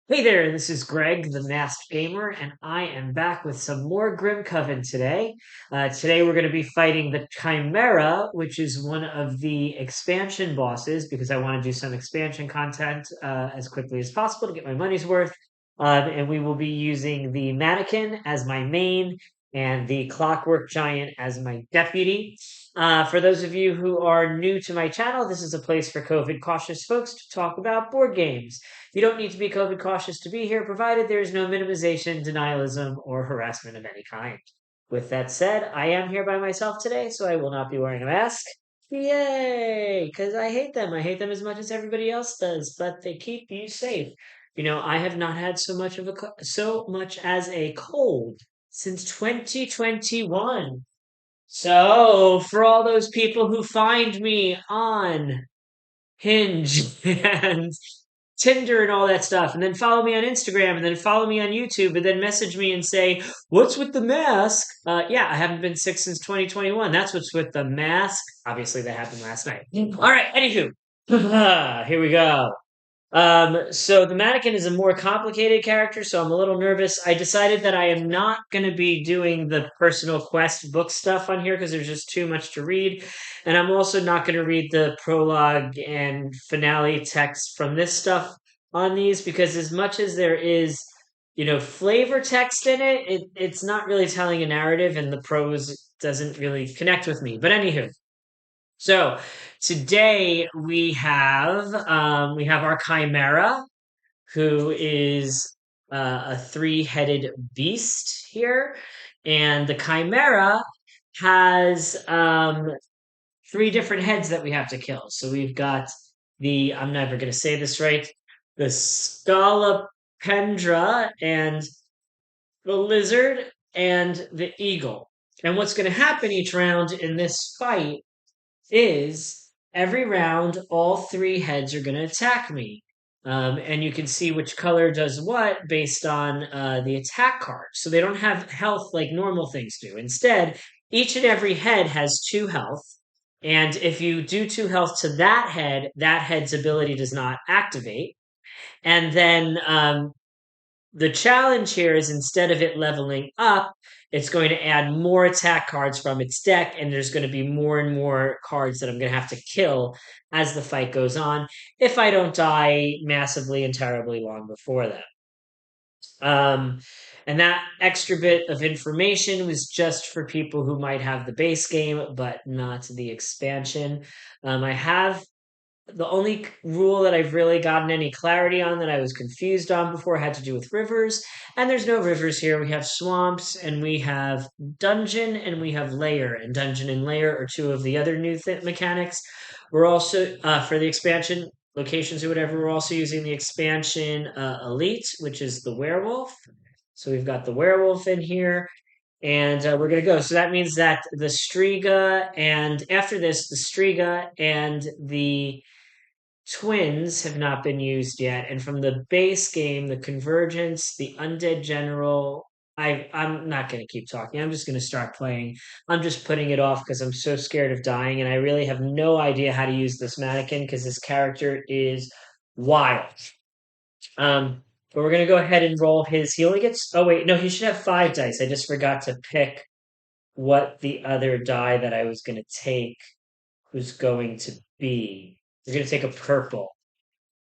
Hey there, this is Greg, the Masked Gamer, and I am back with some more Grimcoven today. Today we're going to be fighting the Chimera, which is one of the expansion bosses, because I want to do some expansion content as quickly as possible to get my money's worth. And we will be using the Mannequin as my main and the Clockwork Giant as my deputy. For those of you who are new to my channel, this is a place for COVID cautious folks to talk about board games. You don't need to be COVID cautious to be here, provided there is no minimization, denialism, or harassment of any kind. With that said, I am here by myself today, so I will not be wearing a mask. Yay! Because I hate them. I hate them as much as everybody else does, but they keep you safe. I have not had so much as a cold since 2021. So, for all those people who find me on Hinge and Tinder and all that stuff, and then follow me on Instagram, and then follow me on YouTube, and then message me and say, "What's with the mask?" Yeah, I haven't been sick since 2021. That's what's with the mask. Obviously, that happened last night. All right, anywho, here we go. So the mannequin is a more complicated character, so I'm a little nervous. I decided that I am not going to be doing the personal quest book stuff on here because there's just too much to read. And I'm also not going to read the prologue and finale text from this stuff on these because as much as there is, flavor text in it, it's not really telling a narrative and the prose doesn't really connect with me. But anywho, so today we have our Chimera, who is a three-headed beast here, and the Chimera has three different heads that we have to kill. So we've got I'm never going to say this right, the Scolopendra and the lizard and the eagle. And what's going to happen each round in this fight is every round, all three heads are going to attack me. And you can see which color does what based on the attack card. So they don't have health like normal things do. Instead, each and every head has two health. And if you do two health to that head's ability does not activate. And then the challenge here is instead of it leveling up, it's going to add more attack cards from its deck, and there's going to be more and more cards that I'm going to have to kill as the fight goes on if I don't die massively and terribly long before that. Um, and that extra bit of information was just for people who might have the base game, but not the expansion. I have the only rule that I've really gotten any clarity on that I was confused on before had to do with rivers. And there's no rivers here. We have swamps and we have dungeon and we have layer. And dungeon and layer are two of the other new mechanics. We're also, for the expansion locations or whatever, we're also using the expansion elite, which is the werewolf. So we've got the werewolf in here. And we're going to go. So that means that the Striga, and after this, the Striga and the twins have not been used yet. And from the base game, the Convergence, the Undead General, I'm not going to keep talking. I'm just going to start playing. I'm just putting it off because I'm so scared of dying, and I really have no idea how to use this mannequin because this character is wild. Um, but we're gonna go ahead and roll his. He only gets. Oh wait, no, he should have 5 dice. I just forgot to pick what the other die that I was gonna take was going to be. We're gonna take a purple.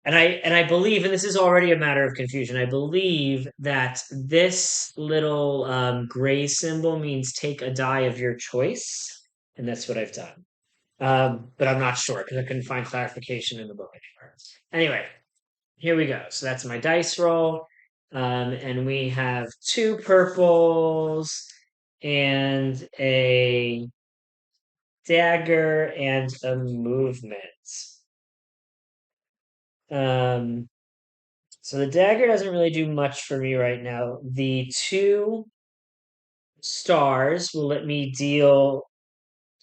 And I believe, and this is already a matter of confusion, I believe that this little gray symbol means take a die of your choice, and that's what I've done. But I'm not sure because I couldn't find clarification in the book anywhere. Anyway, here we go. So that's my dice roll. And we have two purples and a dagger and a movement. Um, So the dagger doesn't really do much for me right now. The two stars will let me deal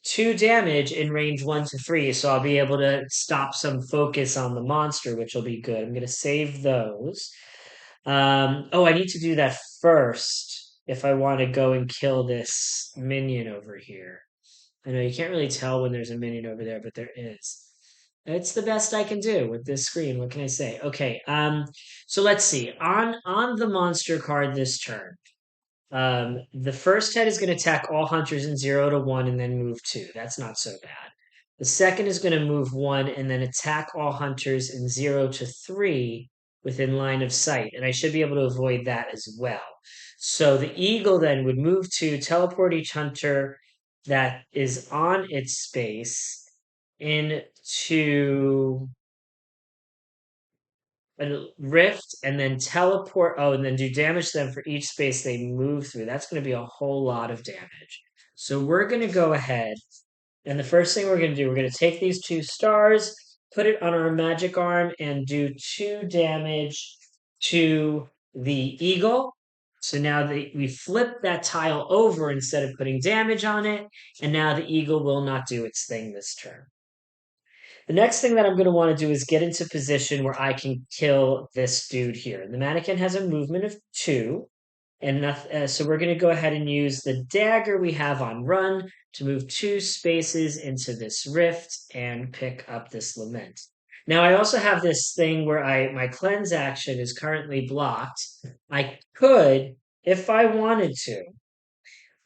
2 damage in range 1 to 3, so I'll be able to stop some focus on the monster, which will be good. I'm going to save those. Oh, I need to do that first if I want to go and kill this minion over here. I know you can't really tell when there's a minion over there, but there is. It's the best I can do with this screen. What can I say? Okay, so let's see. On the monster card this turn, the first head is going to attack all hunters in 0 to 1 and then move 2. That's not so bad. The second is going to move 1 and then attack all hunters in 0 to 3 within line of sight. And I should be able to avoid that as well. So the eagle then would move 2, teleport each hunter that is on its space into a rift and then teleport. Oh, and then do damage to them for each space they move through. That's going to be a whole lot of damage. So we're going to go ahead, and the first thing we're going to do, we're going to take these 2 stars, put it on our magic arm, and do 2 damage to the eagle. So now we flip that tile over instead of putting damage on it, and now the eagle will not do its thing this turn. The next thing that I'm going to want to do is get into position where I can kill this dude here. The mannequin has a movement of 2, and so we're going to go ahead and use the dagger we have on run to move 2 spaces into this rift and pick up this lament. Now I also have this thing where my cleanse action is currently blocked. I could, if I wanted to,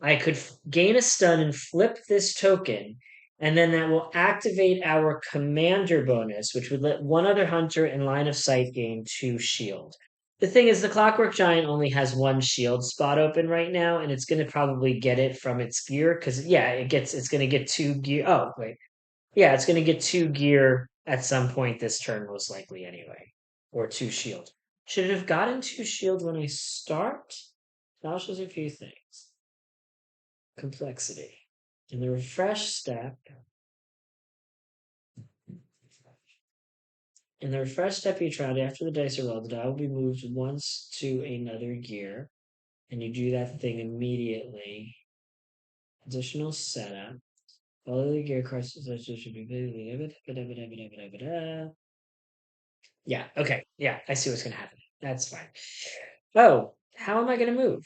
I could gain a stun and flip this token, and then that will activate our commander bonus, which would let one other hunter in line of sight gain 2 shield. The thing is, the Clockwork Giant only has 1 shield spot open right now, and it's going to probably get it from its gear because yeah, it's going to get 2 gear. Oh wait, yeah, it's going to get 2 gear at some point this turn, most likely anyway, or 2 shield. Should it have gotten 2 shield when I start? That shows a few things. Complexity. In the refresh step, each round after the dice are rolled, the die will be moved once to another gear, and you do that thing immediately. Additional setup. All of the gear cards should be. Yeah, okay. Yeah, I see what's going to happen. That's fine. Oh, how am I going to move?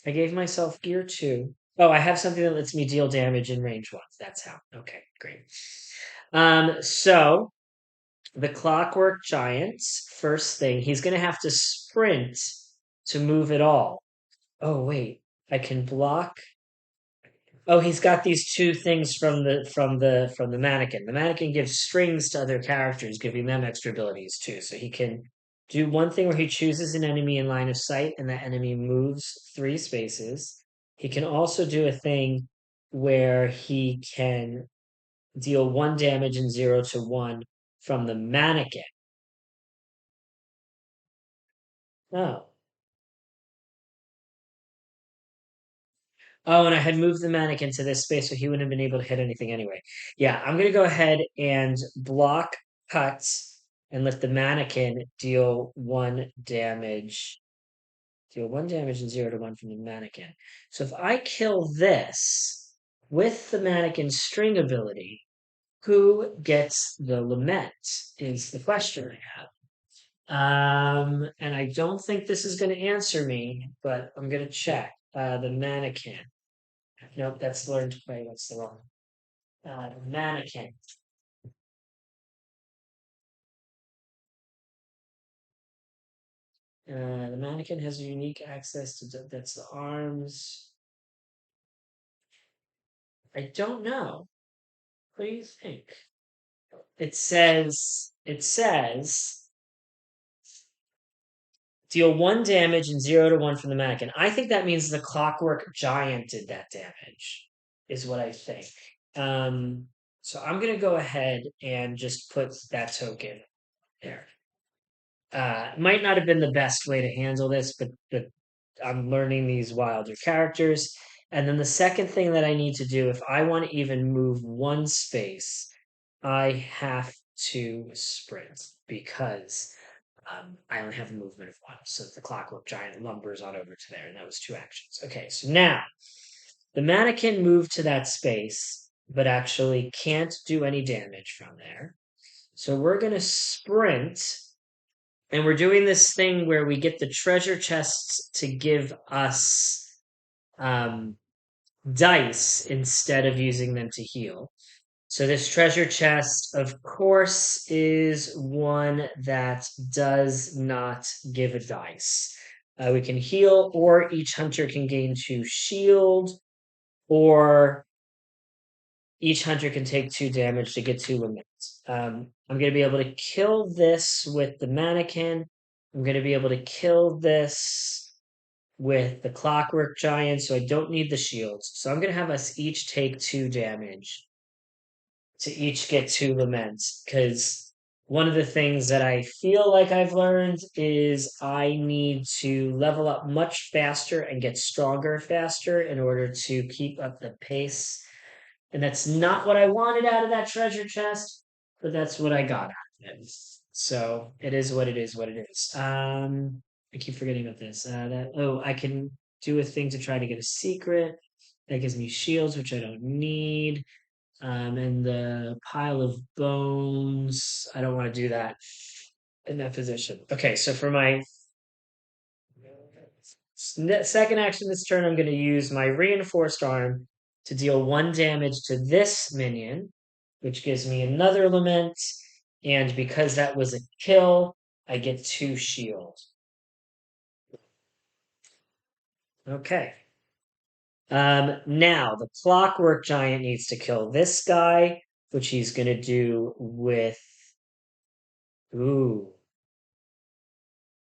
I gave myself gear 2. Oh, I have something that lets me deal damage in range 1. That's how. Okay, great. So the Clockwork Giant's first thing, he's going to have to sprint to move it all. Oh, wait, I can block. Oh, he's got these 2 things from the mannequin. The mannequin gives strings to other characters, giving them extra abilities too. So he can do one thing where he chooses an enemy in line of sight, and that enemy moves 3 spaces. He can also do a thing where he can deal 1 damage in 0 to 1 from the mannequin. Oh. Oh, and I had moved the mannequin to this space so he wouldn't have been able to hit anything anyway. Yeah, I'm gonna go ahead and block cuts and let the mannequin deal 1 damage. Deal 1 damage and 0 to 1 from the mannequin. So if I kill this with the mannequin's string ability, who gets the lament is the question I have. And I don't think this is going to answer me, but I'm going to check. The mannequin. Nope, that's learned to play. That's the wrong. Mannequin. The mannequin has unique access to that's the arms. I don't know. What do you think? It says deal 1 damage and 0 to 1 from the mannequin. I think that means the Clockwork Giant did that damage, is what I think. So I'm gonna go ahead and just put that token there. Might not have been the best way to handle this, but I'm learning these wilder characters. And then the second thing that I need to do, if I want to even move 1 space, I have to sprint because I only have a movement of 1. So the Clockwork Giant lumbers on over to there, and that was 2 actions. Okay, so now the mannequin moved to that space, but actually can't do any damage from there. So we're going to sprint, and we're doing this thing where we get the treasure chests to give us dice instead of using them to heal. So this treasure chest, of course, is one that does not give a dice. We can heal, or each hunter can gain 2 shield, or each hunter can take 2 damage to get 2 limits. I'm going to be able to kill this with the mannequin. I'm going to be able to kill this with the Clockwork Giant, so I don't need the shields. So I'm going to have us each take 2 damage to each get 2 laments, because one of the things that I feel like I've learned is I need to level up much faster and get stronger faster in order to keep up the pace. And that's not what I wanted out of that treasure chest, but that's what I got out of it. So it is what it is, what it is. I keep forgetting about this. I can do a thing to try to get a secret. That gives me shields, which I don't need. And the pile of bones, I don't want to do that in that position. Okay, so for my second action this turn, I'm going to use my reinforced arm to deal 1 damage to this minion, which gives me another lament. And because that was a kill, I get 2 shield. Okay. Now the Clockwork Giant needs to kill this guy, which he's going to do with. Ooh,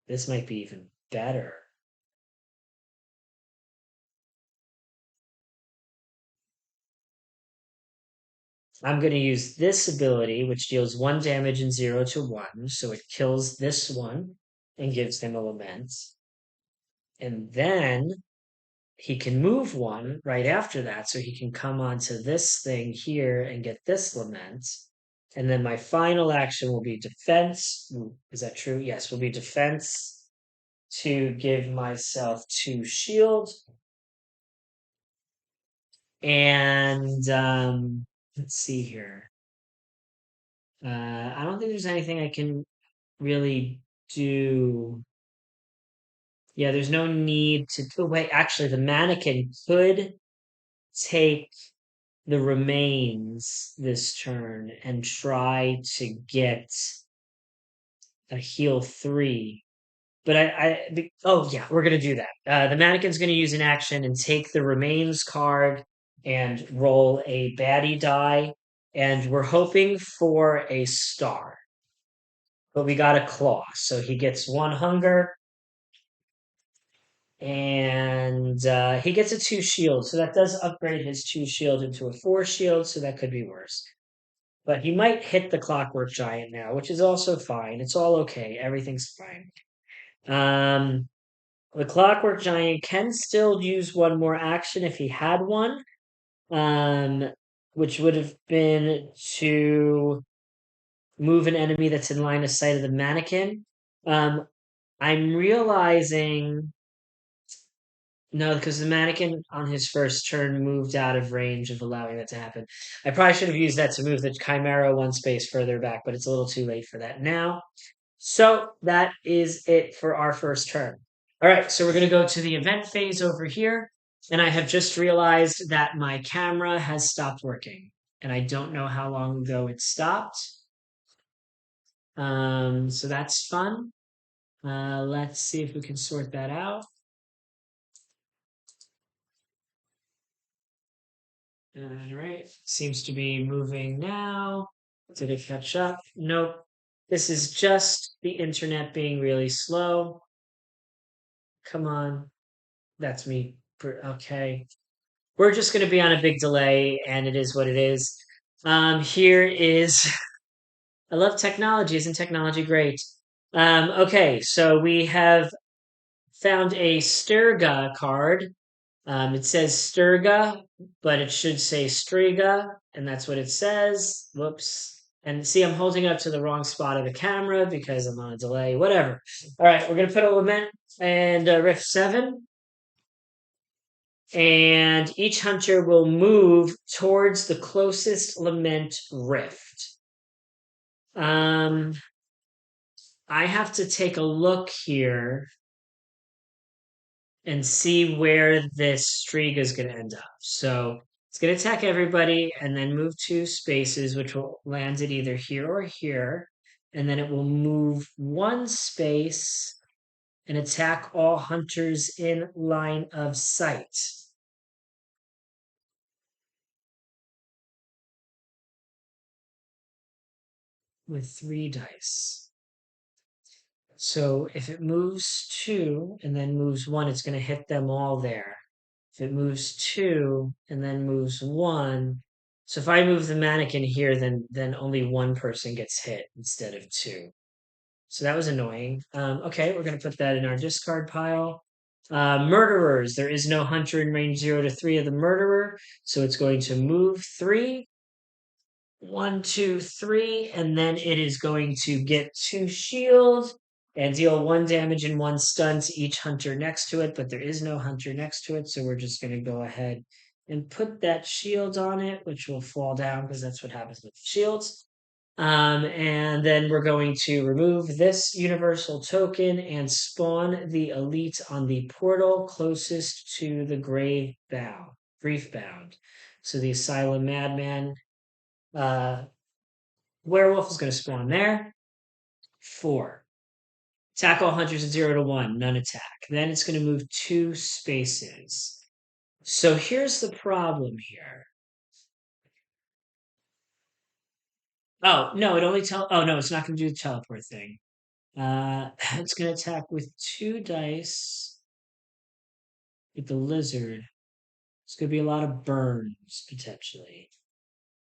this might be even better. I'm going to use this ability, which deals 1 damage and 0 to 1. So it kills this one and gives him a lament. And then he can move one right after that. So he can come onto this thing here and get this lament. And then my final action will be defense. Is that true? Yes, will be defense to give myself 2 shield. And let's see here. I don't think there's anything I can really do. Yeah, there's no need to. Oh, wait, actually, the mannequin could take the remains this turn and try to get a heal 3. But oh yeah, we're gonna do that. The mannequin's gonna use an action and take the remains card and roll a baddie die, and we're hoping for a star. But we got a claw, so he gets 1 hunger, and he gets a 2 shield, so that does upgrade his 2 shield into a 4 shield, so that could be worse. But he might hit the Clockwork Giant now, which is also fine. It's all okay. Everything's fine. The Clockwork Giant can still use one more action if he had one, um, which would have been to move an enemy that's in line of sight of the mannequin. Um, I'm realizing no, because the mannequin on his first turn moved out of range of allowing that to happen. I probably should have used that to move the Chimera 1 space further back, but it's a little too late for that now. So that is it for our first turn. All right, so we're going to go to the event phase over here. And I have just realized that my camera has stopped working. And I don't know how long ago it stopped. So that's fun. Let's see if we can sort that out. All right, seems to be moving now. Did it catch up? Nope. This is just the internet being really slow. Come on. That's me. Okay. We're just going to be on a big delay, and it is what it is. Here is. I love technology. Isn't technology great? Okay, so we have found a Sturga card. It says Sturga, but it should say Striga, and that's what it says. Whoops. And see, I'm holding it up to the wrong spot of the camera because I'm on a delay. Whatever. All right, we're going to put a lament and Rift 7. And each hunter will move towards the closest lament rift. I have to take a look here and see where this streak is going to end up. So It's going to attack everybody and then move 2 spaces, which will land it either here or here. And then it will move 1 space and attack all hunters in line of sight. With 3 dice. So if it moves 2 and then moves 1, it's going to hit them all there. If it moves 2 and then moves 1, so if I move the mannequin here, then only 1 person gets hit instead of 2. So that was annoying. Okay, we're going to put that in our discard pile. Murderers. There is no hunter in range 0 to 3 of the murderer, so it's going to move 3. 1, 2, 3, and then it is going to get 2 shield and deal 1 damage and 1 stun to each hunter next to it, but there is no hunter next to it, so we're just going to go ahead and put that shield on it, which will fall down because that's what happens with shields. And then we're going to remove this universal token and spawn the elite on the portal closest to the grief bound. So the Asylum Madman uh, werewolf is going to spawn there. 4. Attack all hunters at 0 to 1, none attack. Then it's going to move 2 spaces. So here's the problem here. Oh, no, oh no, it's not going to do the teleport thing. It's going to attack with 2 dice with the lizard. It's going to be a lot of burns potentially.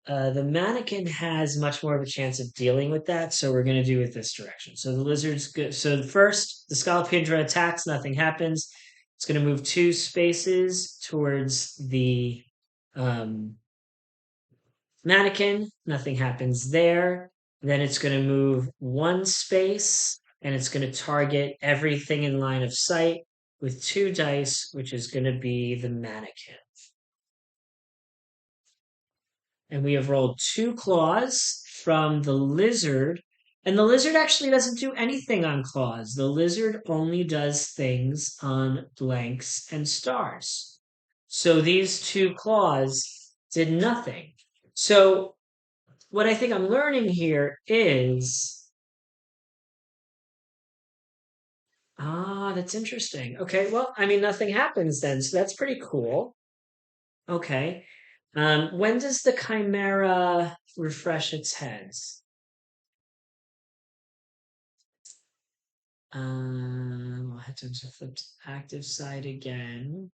The mannequin has much more of a chance of dealing with that, so we're going to do it this direction. So the lizard's good. So the Scolopendra attacks, nothing happens. It's going to move 2 spaces towards the um, mannequin, nothing happens there. Then it's going to move 1 space and it's going to target everything in line of sight with 2 dice, which is going to be the mannequin. And we have rolled 2 claws from the lizard. And the lizard actually doesn't do anything on claws. The lizard only does things on blanks and stars. So these 2 claws did nothing. So what I think I'm learning here is, that's interesting. Okay, well, I mean, nothing happens then, so that's pretty cool. Okay. When does the Chimera refresh its heads? Heads are flipped active side again.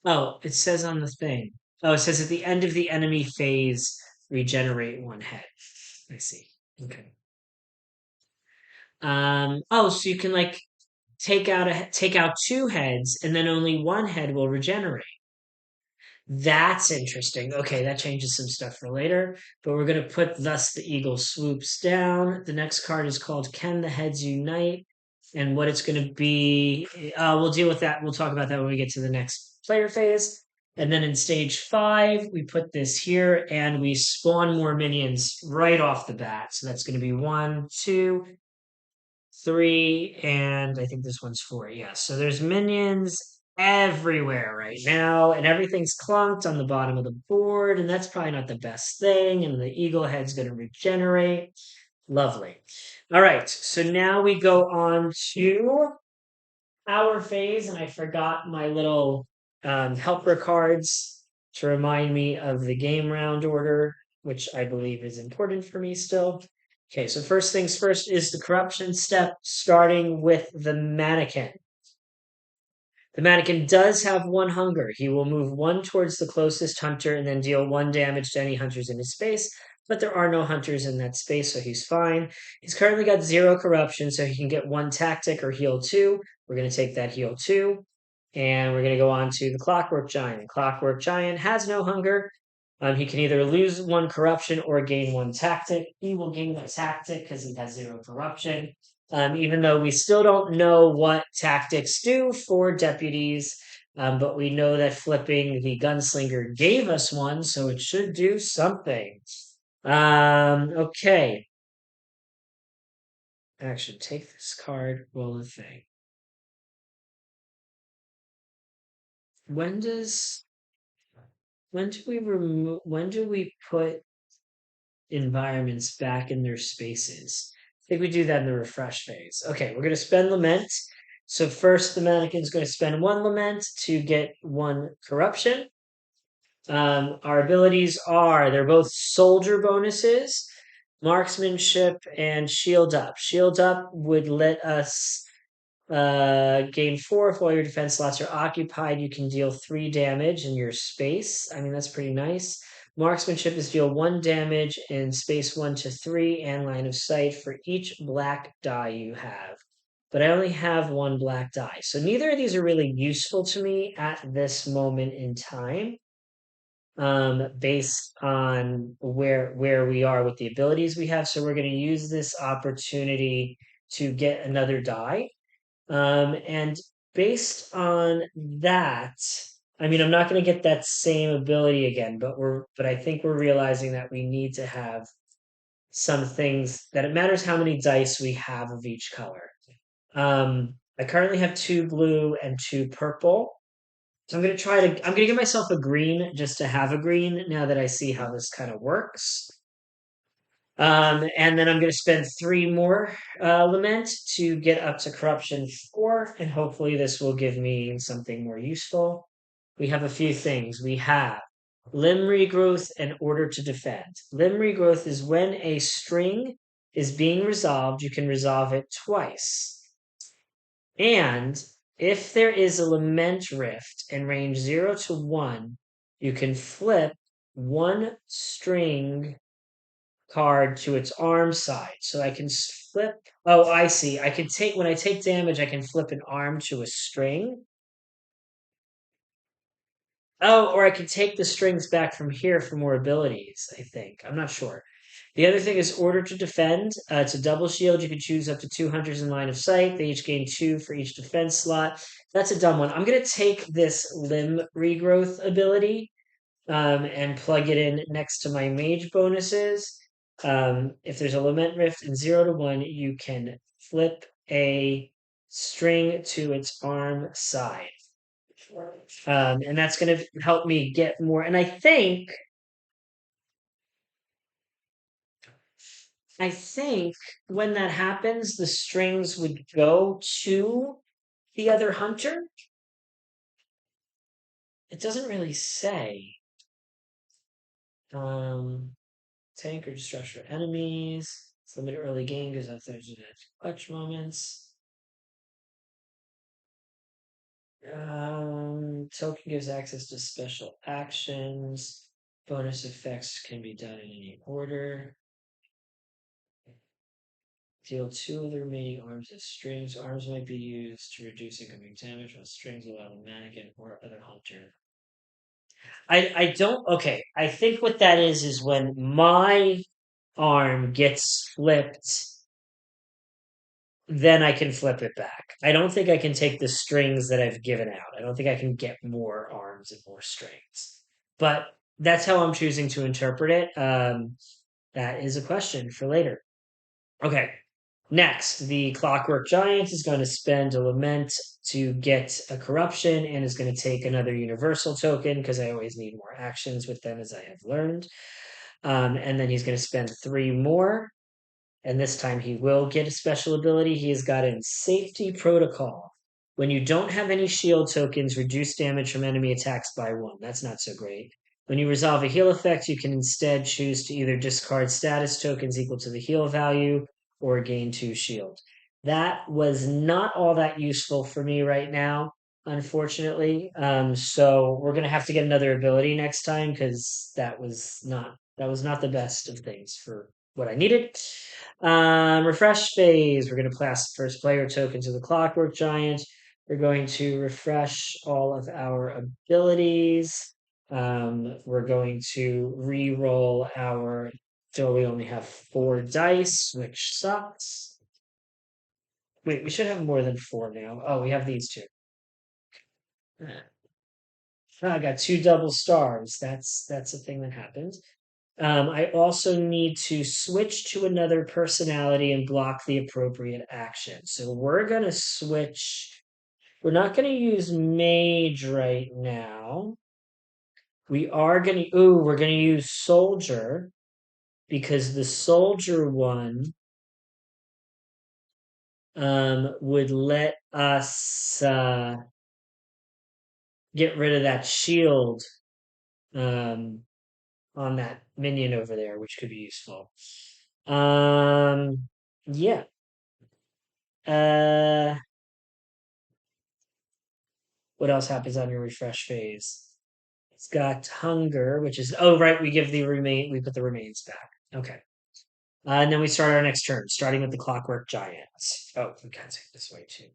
Oh, it says on the thing. Oh, it says at the end of the enemy phase, regenerate 1 head. I see. Okay. So you can like take out 2 heads, and then only 1 head will regenerate. That's interesting. Okay, that changes some stuff for later, but we're going to put thus the eagle swoops down. The next card is called Can the Heads Unite? And what it's going to be, we'll deal with that. We'll talk about that when we get to the next player phase. And then in stage 5, we put this here and we spawn more minions right off the bat. So that's going to be 1, 2, 3, and I think this one's 4. Yeah, so there's minions everywhere right now, and everything's clunked on the bottom of the board, and that's probably not the best thing. And the eagle head's going to regenerate. Lovely. All right, so now we go on to our phase, and I forgot my little helper cards to remind me of the game round order, which I believe is important for me still. Okay, so first things first is the corruption step, starting with the mannequin. The mannequin does have 1 hunger. He will move 1 towards the closest hunter and then deal 1 damage to any hunters in his space, but there are no hunters in that space, so he's fine. He's currently got 0 corruption, so he can get 1 tactic or heal 2. We're going to take that heal 2, and we're going to go on to the Clockwork Giant. Clockwork Giant has no hunger. He can either lose 1 corruption or gain 1 tactic. He will gain the tactic because he has 0 corruption. Even though we still don't know what tactics do for deputies, but we know that flipping the gunslinger gave us 1, so it should do something. Okay. Actually, take this card, roll the thing. When does when do we put environments back in their spaces? I think we do that in the refresh phase. Okay, we're gonna spend lament. So first the mannequin's gonna spend one lament to get one corruption. Our abilities are they're both soldier bonuses, marksmanship, and shield up. Shield up would let us gain 4 if all your defense slots are occupied. You can deal 3 damage in your space. I mean, that's pretty nice. Marksmanship is deal 1 damage in space 1 to 3 and line of sight for each black die you have. But I only have 1 black die. So neither of these are really useful to me at this moment in time, based on where we are with the abilities we have. So we're going to use this opportunity to get another die. And based on that, I mean, I'm not going to get that same ability again, but I think we're realizing that we need to have some things that it matters how many dice we have of each color. I currently have 2 blue and 2 purple. So I'm gonna give myself a green just to have a green now that I see how this kind of works. And then I'm going to spend 3 more lament to get up to corruption 4, and hopefully this will give me something more useful. We have a few things. We have limb regrowth and order to defend. Limb regrowth is when a string is being resolved, you can resolve it twice. And if there is a lament rift in range 0 to 1, you can flip 1 string card to its arm side. So I can flip. Oh, I see. I can take, when I take damage, I can flip an arm to a string. Oh, or I can take the strings back from here for more abilities, I think. I'm not sure. The other thing is order to defend. It's a double shield. You can choose up to 2 hunters in line of sight. They each gain 2 for each defense slot. That's a dumb one. I'm going to take this limb regrowth ability, and plug it in next to my mage bonuses. If there's a lament rift in 0 to 1, you can flip a string to its arm side. And that's going to help me get more. And I think when that happens, the strings would go to the other hunter. It doesn't really say. Tank or destruction of enemies. It's limited early game because if there's clutch moments. Token gives access to special actions. Bonus effects can be done in any order. Deal 2 of the remaining arms as strings. Arms might be used to reduce incoming damage while strings allow the mannequin or other hunter. I don't. Okay, I think what that is when my arm gets flipped, then I can flip it back. I don't think I can take the strings that I've given out. I don't think I can get more arms and more strings. But that's how I'm choosing to interpret it. That is a question for later. Okay. Next, the Clockwork Giant is going to spend a lament to get a corruption and is going to take another universal token because I always need more actions with them, as I have learned. And then he's going to spend 3 more, and this time he will get a special ability. He has got in Safety Protocol. When you don't have any shield tokens, reduce damage from enemy attacks by 1. That's not so great. When you resolve a heal effect, you can instead choose to either discard status tokens equal to the heal value or gain 2 shield. That was not all that useful for me right now, unfortunately. So we're gonna have to get another ability next time because that was not the best of things for what I needed. Refresh phase. We're going to pass the first player token to the Clockwork Giant. We're going to refresh all of our abilities. We're going to re-roll our. So we only have 4 dice, which sucks. Wait, we should have more than 4 now. Oh, we have these 2. I got 2 double stars. That's a thing that happens. I also need to switch to another personality and block the appropriate action. So we're going to switch. We're not going to use Mage right now. We are gonna, ooh, we're gonna use soldier because the soldier one would let us get rid of that shield um on that minion over there, which could be useful. Yeah. Uh, what else happens on your refresh phase? It's got hunger, which is oh right, we put the remains back. Okay. And then we start our next turn, starting with the Clockwork Giant. Oh, we can take this way too.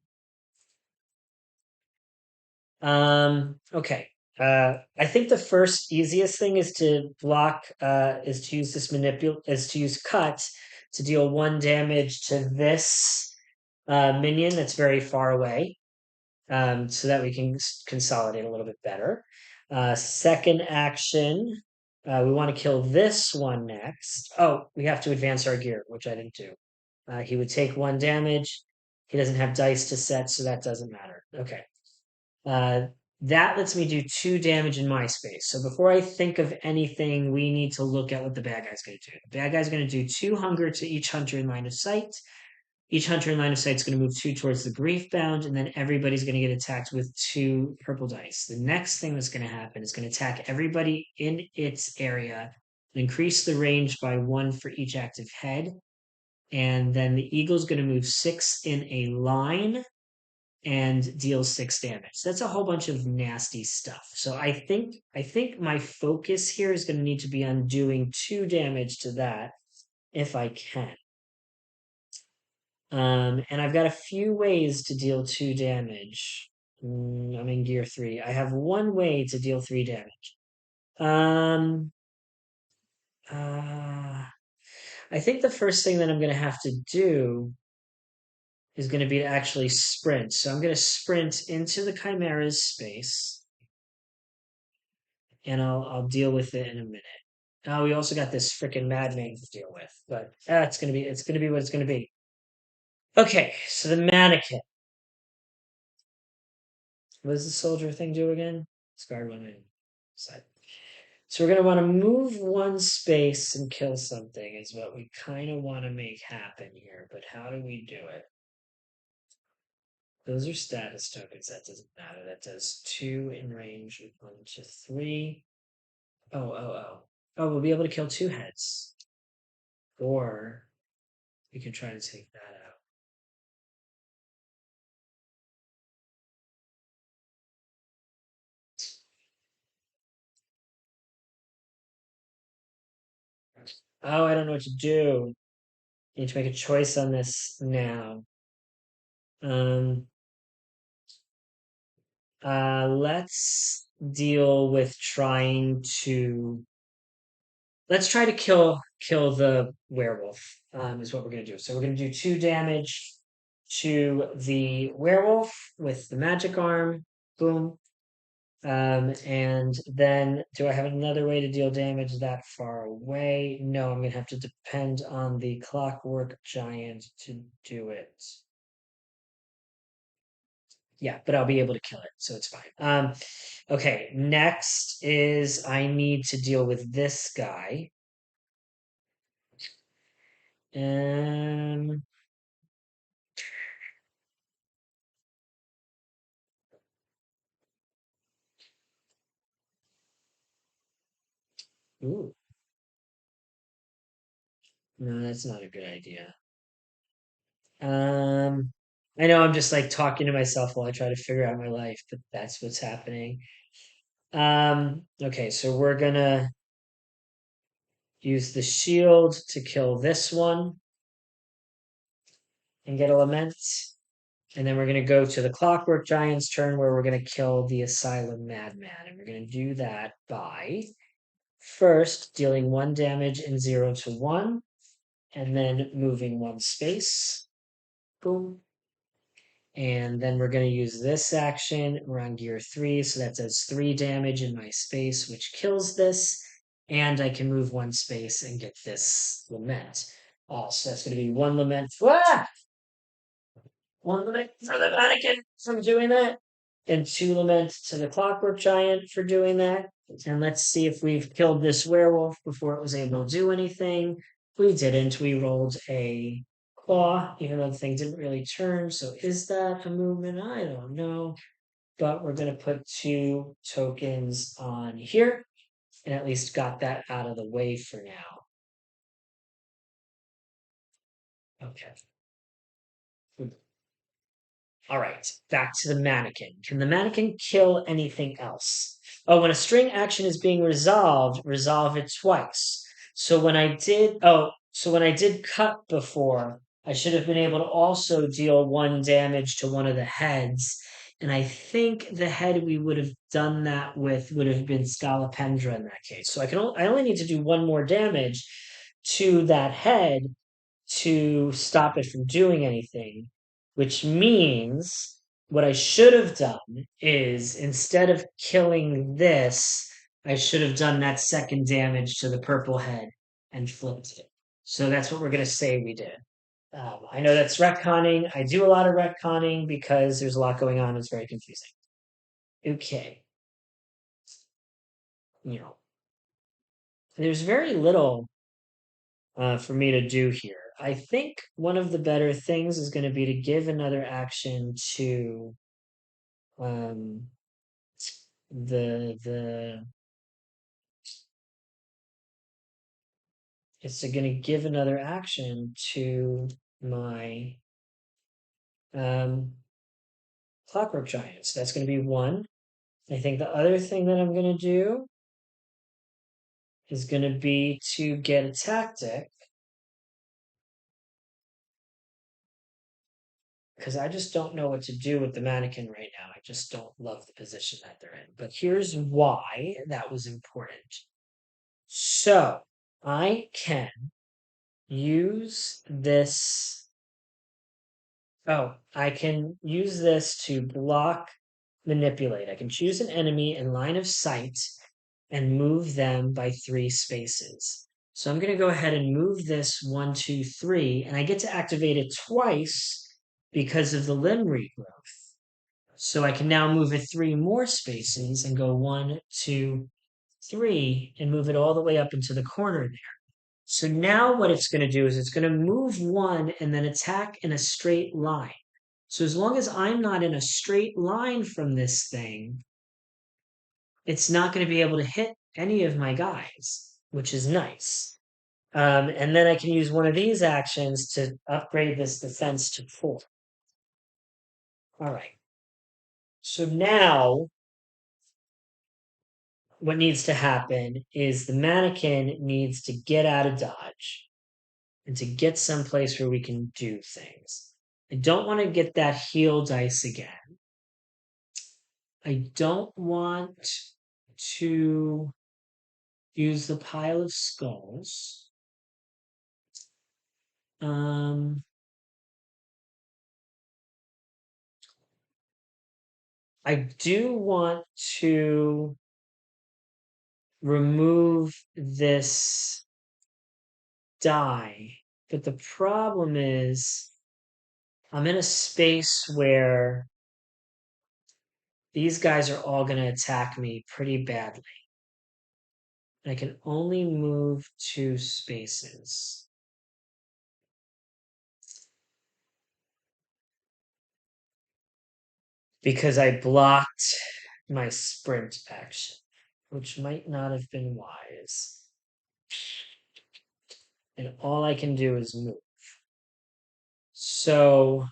Okay. I think the first easiest thing is to block, is to use is to use cut to deal one damage to this minion that's very far away, so that we can consolidate a little bit better. Second action, we want to kill this one next. Oh, we have to advance our gear, which I didn't do. He would take one damage. He doesn't have dice to set, so that doesn't matter. Okay. Uh, that lets me do two damage in my space. So before I think of anything, we need to look at what the bad guy's going to do. The bad guy's going to do two hunger to each hunter in line of sight. Each hunter in line of sight is going to move two towards the grief bound, and then everybody's going to get attacked with two purple dice. The next thing that's going to happen is going to attack everybody in its area, increase the range by one for each active head, and then the eagle's going to move six in a line and deals six damage. That's a whole bunch of nasty stuff. So I think my focus here is going to need to be on doing two damage to that if I can. And I've got a few ways to deal two damage. I'm in gear three. I have one way to deal three damage. Um, uh, I think the first thing that I'm going to have to do is going to be to actually sprint. So I'm going to sprint into the Chimera's space, and I'll deal with it in a minute. Oh, we also got this freaking madman to deal with, but it's gonna be what it's gonna be. Okay, so the mannequin. What does the soldier thing do again? Scarred one in side. So we're gonna want to move one space and kill something is what we kind of want to make happen here. But how do we do it? Those are status tokens. That doesn't matter. That does two in range, one to three. Oh, we'll be able to kill two heads. Or we can try to take that out. Oh, I don't know what to do. You need to make a choice on this now. Um, let's deal with trying to let's try to kill the werewolf. Is what we're gonna do. So we're gonna do two damage to the werewolf with the magic arm. Boom. And then do I have another way to deal damage that far away? No, I'm gonna have to depend on the Clockwork Giant to do it. Yeah, but I'll be able to kill it, so it's fine. Okay, next is I need to deal with this guy. Um, ooh, no, that's not a good idea. Um, I know I'm just like talking to myself while I try to figure out my life, but that's what's happening. Okay, so we're gonna use the shield to kill this one and get a lament. And then we're going to go to the Clockwork Giant's turn where we're going to kill the Asylum Madman. And we're going to do that by first dealing one damage in 0 to 1, and then moving one space. Boom. And then we're going to use this action. We're on gear 3, so that does 3 damage in my space, which kills this. And I can move one space and get this lament. So that's going to be one lament. Ah! One lament for the mannequin from doing that. And 2 lament to the Clockwork Giant for doing that. And let's see if we've killed this werewolf before it was able to do anything. We didn't. We rolled a claw, even though the thing didn't really turn. So is that a movement? I don't know. But we're going to put 2 tokens on here and at least got that out of the way for now. Okay. All right, back to the mannequin. Can the mannequin kill anything else? Oh, when a string action is being resolved, resolve it twice. So when I did cut before, I should have been able to also deal 1 damage to one of the heads. And I think the head we would have done that with would have been Scolopendra in that case. So I only need to do 1 more damage to that head to stop it from doing anything, which means what I should have done is instead of killing this, I should have done that 2nd damage to the purple head and flipped it. So that's what we're going to say we did. I know that's retconning. I do a lot of retconning because there's a lot going on. It's very confusing. Okay. You know, there's very little for me to do here. I think one of the better things is going to be to give another action to um, the it's going to give another action to my um, Clockwork Giants. That's going to be 1. I think the other thing that I'm going to do is going to be to get a tactic because I just don't know what to do with the mannequin right now. I just don't love the position that they're in. But here's why that was important. So I can use this. Oh, I can use this to block manipulate. I can choose an enemy in line of sight and move them by 3 spaces. So I'm going to go ahead and move this 1, 2, 3, and I get to activate it twice because of the limb regrowth. So I can now move it 3 more spaces and go 1, 2, 3, and move it all the way up into the corner there. So now what it's going to do is it's going to move 1 and then attack in a straight line. So as long as I'm not in a straight line from this thing, it's not going to be able to hit any of my guys, which is nice. And then I can use one of these actions to upgrade this defense to 4. All right. So now what needs to happen is the mannequin needs to get out of dodge and to get someplace where we can do things. I don't want to get that heal dice again. I don't want to use the pile of skulls. I do want to remove this die, but the problem is I'm in a space where these guys are all going to attack me pretty badly. I can only move 2 spaces. Because I blocked my sprint action, which might not have been wise. And all I can do is move. So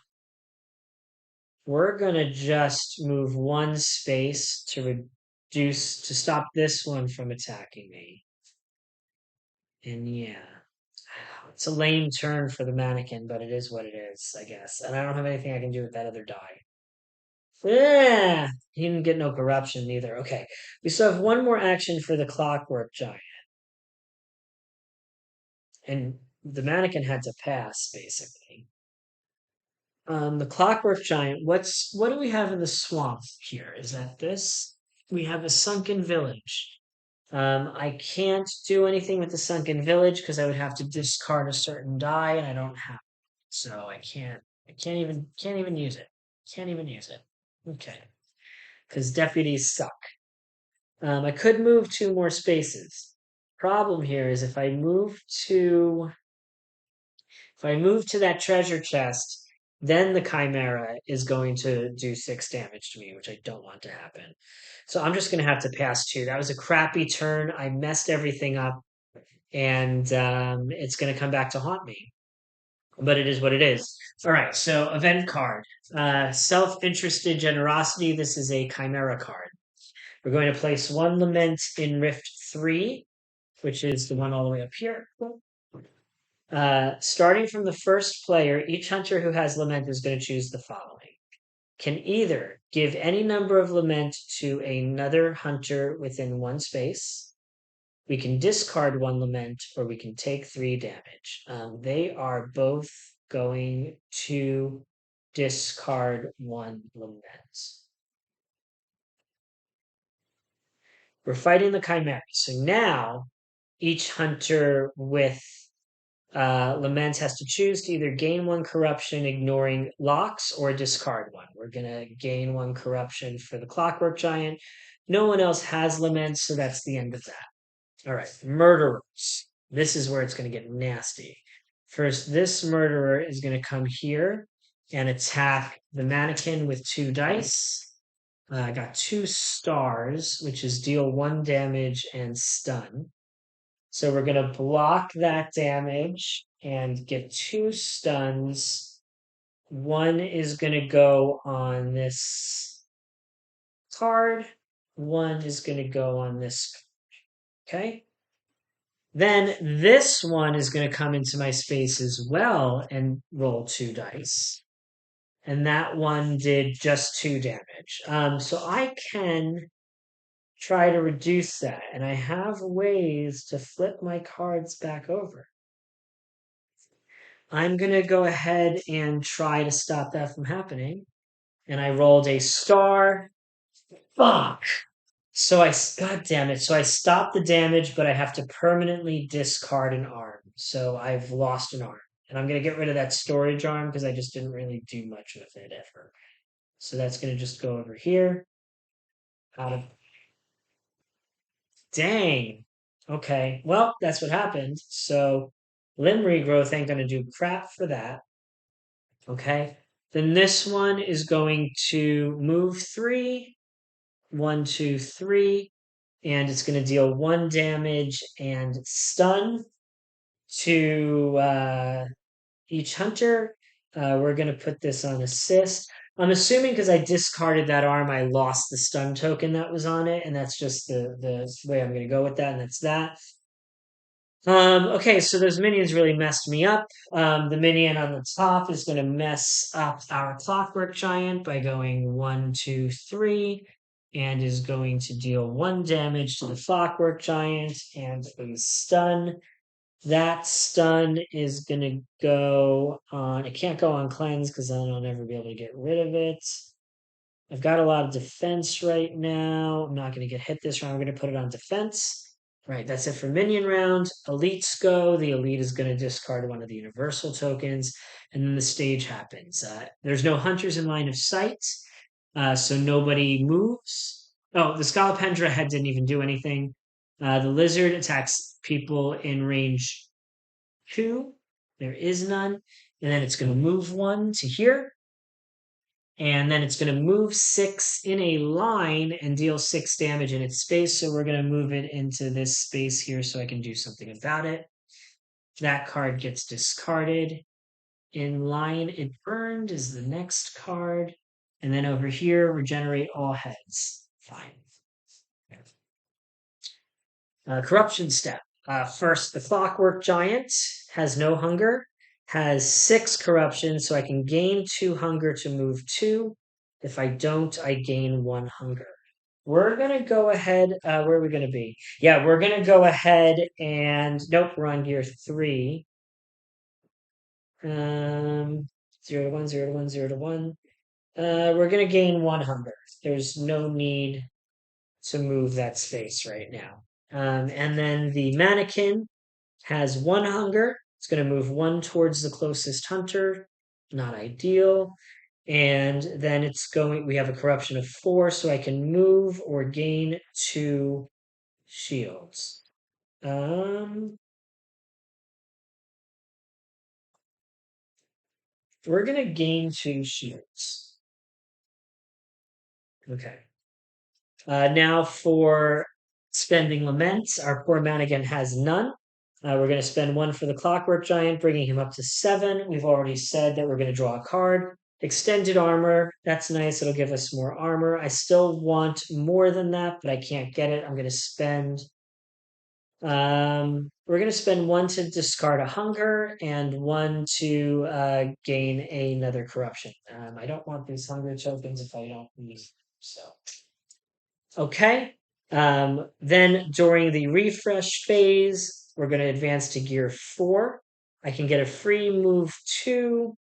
we're going to just move 1 space to stop this one from attacking me. And yeah, it's a lame turn for the mannequin, but it is what it is, I guess. And I don't have anything I can do with that other die. Yeah, he didn't get no corruption either. Okay, we still have 1 more action for the Clockwork Giant. And the mannequin had to pass, basically. The Clockwork Giant, what do we have in the swamp here? Is that this? We have a sunken village. I can't do anything with the sunken village because I would have to discard a certain die, and I don't have it. So I can't even use it. Can't even use it. Okay. because deputies suck. I could move 2 more spaces. Problem here is if I move to that treasure chest, then the Chimera is going to do 6 damage to me, which I don't want to happen. So I'm just going to have to pass 2. That was a crappy turn. I messed everything up, and it's going to come back to haunt me. But it is what it is. All right, so event card. Self-interested generosity. This is a Chimera card. We're going to place 1 lament in Rift 3, which is the one all the way up here. Starting from the first player, each hunter who has lament is going to choose the following. Can either give any number of lament to another hunter within 1 space. We can discard 1 lament, or we can take 3 damage. They are both going to discard 1 lament. We're fighting the Chimera. So now each hunter with Lament has to choose to either gain 1 corruption, ignoring locks, or discard 1. We're going to gain 1 corruption for the Clockwork Giant. No one else has Lament, so that's the end of that. All right, murderers. This is where it's going to get nasty. First, this murderer is going to come here and attack the mannequin with 2 dice. I got 2 stars, which is deal 1 damage and stun. So we're going to block that damage and get 2 stuns. 1 is going to go on this card. 1 is going to go on this card. Okay. Then this one is going to come into my space as well and roll 2 dice. And that one did just 2 damage. So I can try to reduce that. And I have ways to flip my cards back over. I'm going to go ahead and try to stop that from happening. And I rolled a star. Fuck. God damn it. So I stopped the damage, but I have to permanently discard an arm. So I've lost an arm. And I'm going to get rid of that storage arm because I just didn't really do much with it ever. So that's going to just go over here. Out of. Dang. Okay. Well, that's what happened. So limb regrowth ain't going to do crap for that. Okay. Then this one is going to move 3. 1, 2, 3. And it's going to deal 1 damage and stun to each hunter. We're going to put this on assist. I'm assuming because I discarded that arm, I lost the stun token that was on it, and that's just the way I'm going to go with that, and that's that. Okay, so those minions really messed me up. The minion on the top is going to mess up our Clockwork Giant by going 1, 2, 3, and is going to deal 1 damage to the Clockwork Giant and a stun. That stun is going to go on. It can't go on cleanse because then I'll never be able to get rid of it. I've got a lot of defense right now. I'm not going to get hit this round. I'm going to put it on defense. Right, that's it for minion round. Elites go. The elite is going to discard 1 of the universal tokens, and then the stage happens. There's no hunters in line of sight, so nobody moves. Oh, the Scolopendra head didn't even do anything. The lizard attacks people in range 2. There is none. And then it's going to move 1 to here. And then it's going to move 6 in a line and deal 6 damage in its space. So we're going to move it into this space here so I can do something about it. That card gets discarded. In line, it burned is the next card. And then over here, regenerate all heads. Fine. Corruption step. First, the Clockwork Giant has no hunger, has 6 corruption, so I can gain 2 hunger to move 2. If I don't, I gain 1 hunger. We're going to go ahead. Where are we going to be? Yeah, we're going to go ahead and. Nope, we're on gear 3. 0 to 1, 0 to 1, 0 to 1. We're going to gain 1 hunger. There's no need to move that space right now. And then the mannequin has 1 hunger. It's going to move 1 towards the closest hunter. Not ideal. And then we have a corruption of 4, so I can move or gain 2 shields. Um, we're gonna gain 2 shields. Okay. Now for spending laments, our poor Mannequin has none. We're going to spend 1 for the Clockwork Giant, bringing him up to 7. We've already said that we're going to draw a card. Extended armor, that's nice. It'll give us more armor. I still want more than that, but I can't get it. I'm going to spend. We're going to spend 1 to discard a hunger and 1 to gain another corruption. I don't want these hunger tokens if I don't use them. So. Okay. Then during the refresh phase, we're going to advance to gear 4. I can get a free move 2.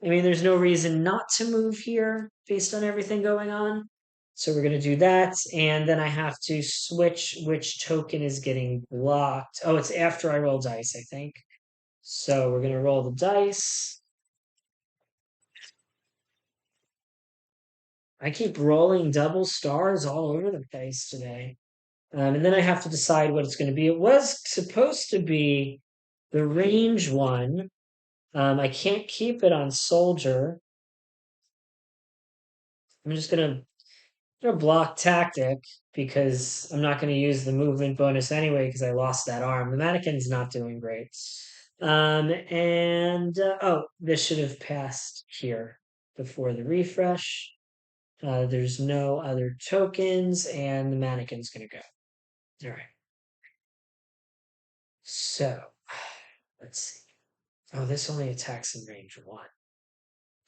I mean, there's no reason not to move here based on everything going on. So we're going to do that. And then I have to switch which token is getting blocked. Oh, it's after I roll dice, I think. So we're going to roll the dice. I keep rolling double stars all over the place today. And then I have to decide what it's going to be. It was supposed to be the range one. I can't keep it on soldier. I'm just gonna block tactic because I'm not going to use the movement bonus anyway because I lost that arm. The mannequin's not doing great. And oh, this should have passed here before the refresh. There's no other tokens, and the mannequin's going to go. All right. So let's see. Oh, this only attacks in range 1.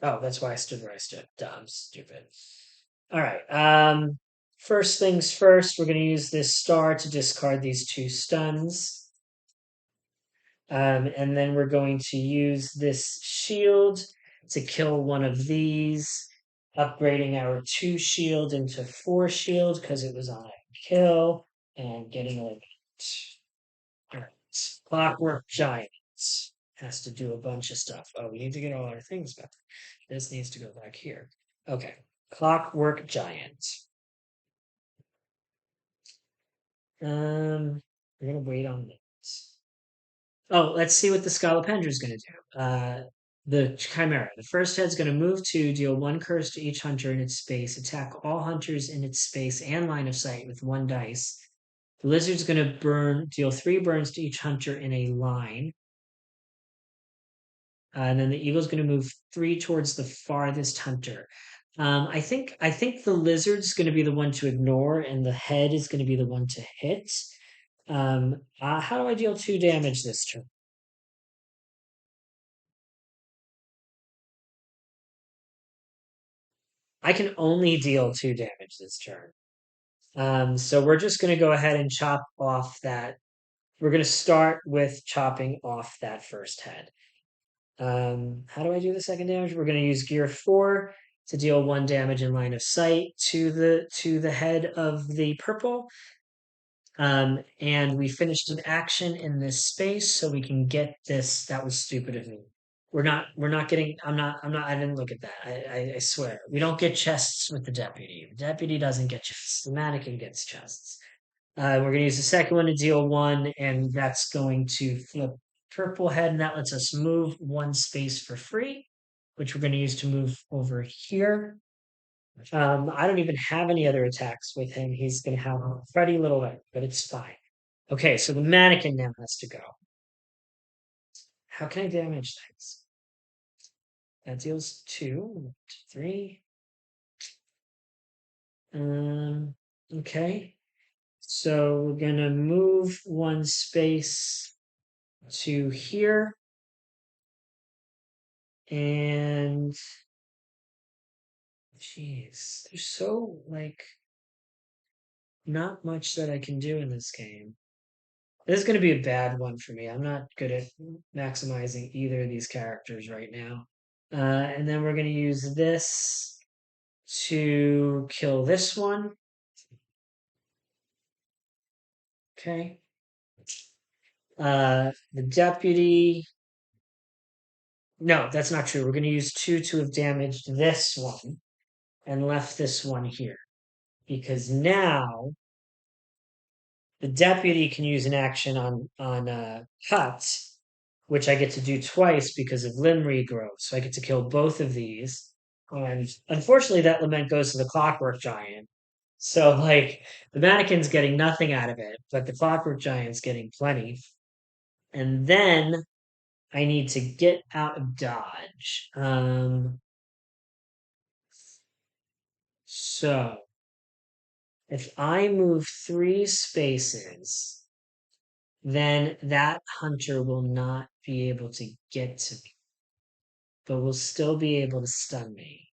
Oh, that's why I stood where I stood. Dumb, stupid. All right. First things first, we're going to use this star to discard these 2 stuns. And then we're going to use this shield to kill one of these, upgrading our 2 shield into 4 shield because it was on a kill and getting like Clockwork Giant has to do a bunch of stuff. Oh, we need to get all our things back. This needs to go back here. Okay. Clockwork Giant. We're gonna wait on this. Oh, let's see what the Scolopendra is gonna do. The Chimera. The first head's gonna move 2, deal 1 curse to each hunter in its space, attack all hunters in its space and line of sight with 1 dice. The lizard's gonna deal 3 burns to each hunter in a line. And then the eagle's going to move 3 towards the farthest hunter. I think the lizard's going to be the one to ignore, and the head is going to be the one to hit. How do I deal 2 damage this turn? I can only deal 2 damage this turn. So we're just going to go ahead and chop off that. We're going to start with chopping off that first head. How do I do the second damage? We're going to use gear 4 to deal 1 damage in line of sight to the head of the purple. And we finished an action in this space, so we can get this. That was stupid of me. We're not getting. I'm not. I didn't look at that. I swear. We don't get chests with the deputy. The deputy doesn't get chests. The mannequin gets chests. We're going to use the second one to deal 1, and that's going to flip purple head, and that lets us move 1 space for free, which we're going to use to move over here. I don't even have any other attacks with him. He's going to have a Freddy Little Red, but it's fine. Okay, so the mannequin now has to go. How can I damage things? That deals 2, 3. Okay. So we're gonna move 1 space to here. And jeez, there's so like not much that I can do in this game. This is going to be a bad one for me. I'm not good at maximizing either of these characters right now. And then we're going to use this to kill this one. Okay. The deputy. No, that's not true. We're going to use two to have damaged this one and left this one here. Because now the deputy can use an action on Hut, which I get to do twice because of limb regrowth. So I get to kill both of these. And unfortunately, that lament goes to the Clockwork Giant. So like the mannequin's getting nothing out of it, but the Clockwork Giant's getting plenty. And then I need to get out of dodge. So if I move 3 spaces, then that hunter will not be able to get to me, but will still be able to stun me.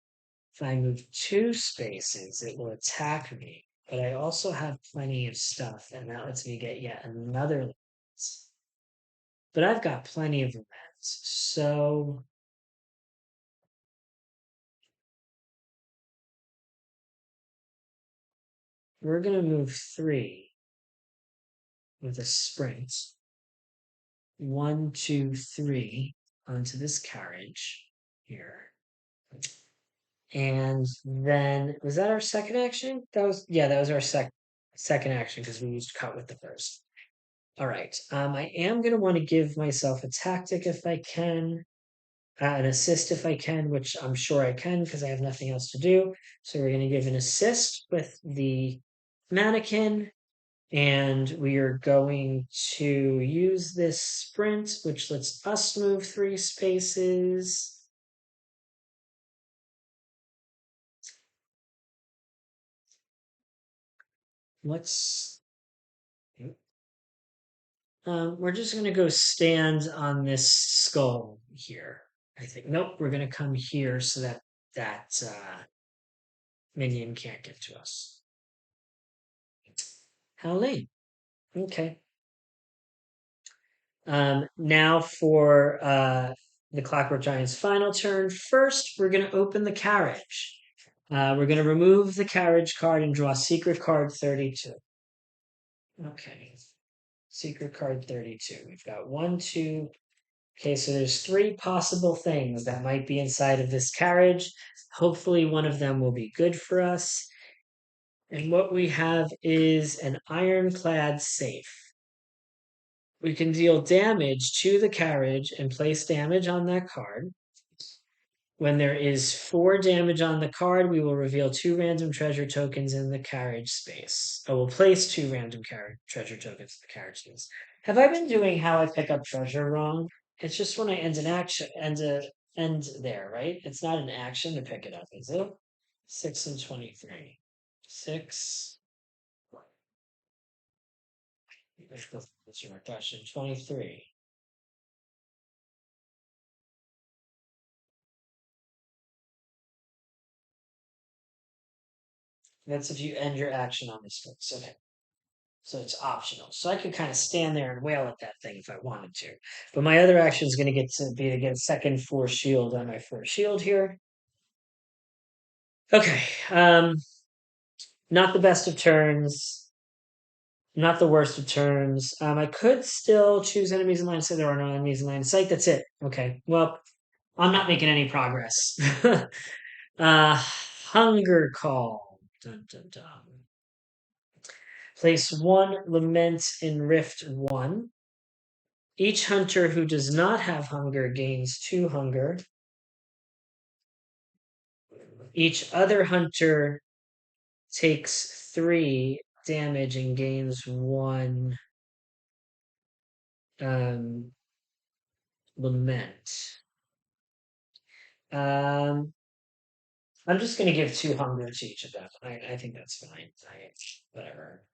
If I move 2 spaces, it will attack me, but I also have plenty of stuff, and that lets me get yet another lens. But I've got plenty of lens, so we're gonna move 3 with a sprint. 1, 2, 3 onto this carriage here. And then was that our second action? That was our second action because we used cut with the first. All right. I am gonna want to give myself a tactic if I can, an assist if I can, which I'm sure I can because I have nothing else to do. So we're gonna give an assist with the mannequin, and we are going to use this sprint, which lets us move 3 spaces. Let's we're just gonna go stand on this skull here. I think. Nope, we're gonna come here so that minion can't get to us. How late? Okay. Now for the Clockwork Giant's final turn. First, we're gonna open the carriage. We're gonna remove the carriage card and draw secret card 32. Okay. Secret card 32. We've got one, two. Okay, so there's 3 possible things that might be inside of this carriage. Hopefully, one of them will be good for us. And what we have is an ironclad safe. We can deal damage to the carriage and place damage on that card. When there is 4 damage on the card, we will reveal 2 random treasure tokens in the carriage space. I will place 2 random treasure tokens in the carriage space. Have I been doing how I pick up treasure wrong? It's just when I end an action, end there, right? It's not an action to pick it up, is it? 6 and 23. 6. That's your question. 23. That's if you end your action on this fix. Okay. So it's optional. So I could kind of stand there and wail at that thing if I wanted to. But my other action is going to get to be to get second force shield on my first shield here. Okay. Not the best of turns. Not the worst of turns. I could still choose enemies in line of sight. There are no enemies in line of sight. That's it. Okay. Well, I'm not making any progress. Hunger call. Dun, dun, dun. Place 1 lament in Rift 1. Each hunter who does not have hunger gains 2 hunger. Each other hunter takes 3 damage and gains 1 lament. Um, I'm just going to give 2 hunger to each of them. I think that's fine. Whatever.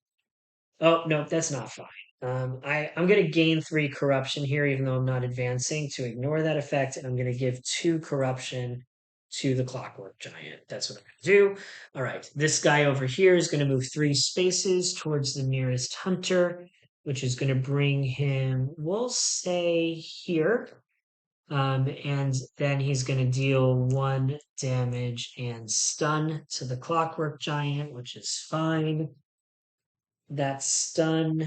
Oh, no, that's not fine. I'm going to gain 3 corruption here, even though I'm not advancing, to ignore that effect. And I'm going to give 2 corruption to the Clockwork Giant. That's what I'm going to do. All right, this guy over here is going to move 3 spaces towards the nearest hunter, which is going to bring him, we'll say here. And then he's going to deal 1 damage and stun to the Clockwork Giant, which is fine. That stun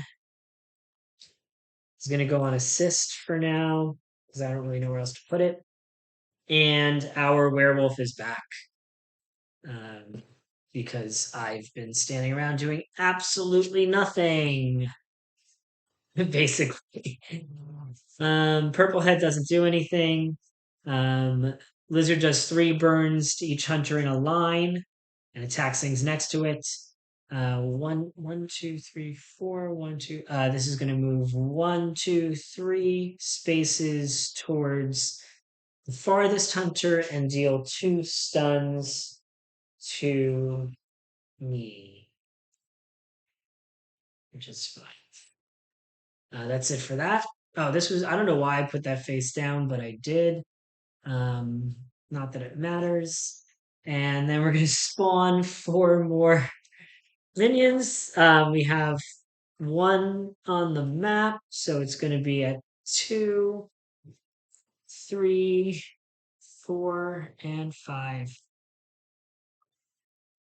is going to go on assist for now because I don't really know where else to put it. and our werewolf is back. Um, because I've been standing around doing absolutely nothing, basically. Purple head doesn't do anything. Um, Lizard does 3 burns to each hunter in a line and attacks things next to it. One, two, three, four, one, two. This is going to move 1, 2, 3 spaces towards the farthest hunter and deal 2 stuns to me, which is fine. That's it for that. Oh, this was, I don't know why I put that face down, but I did. Um, Not that it matters. And then we're going to spawn 4 more minions. We have 1 on the map, so it's going to be at 2, 3, 4, and 5.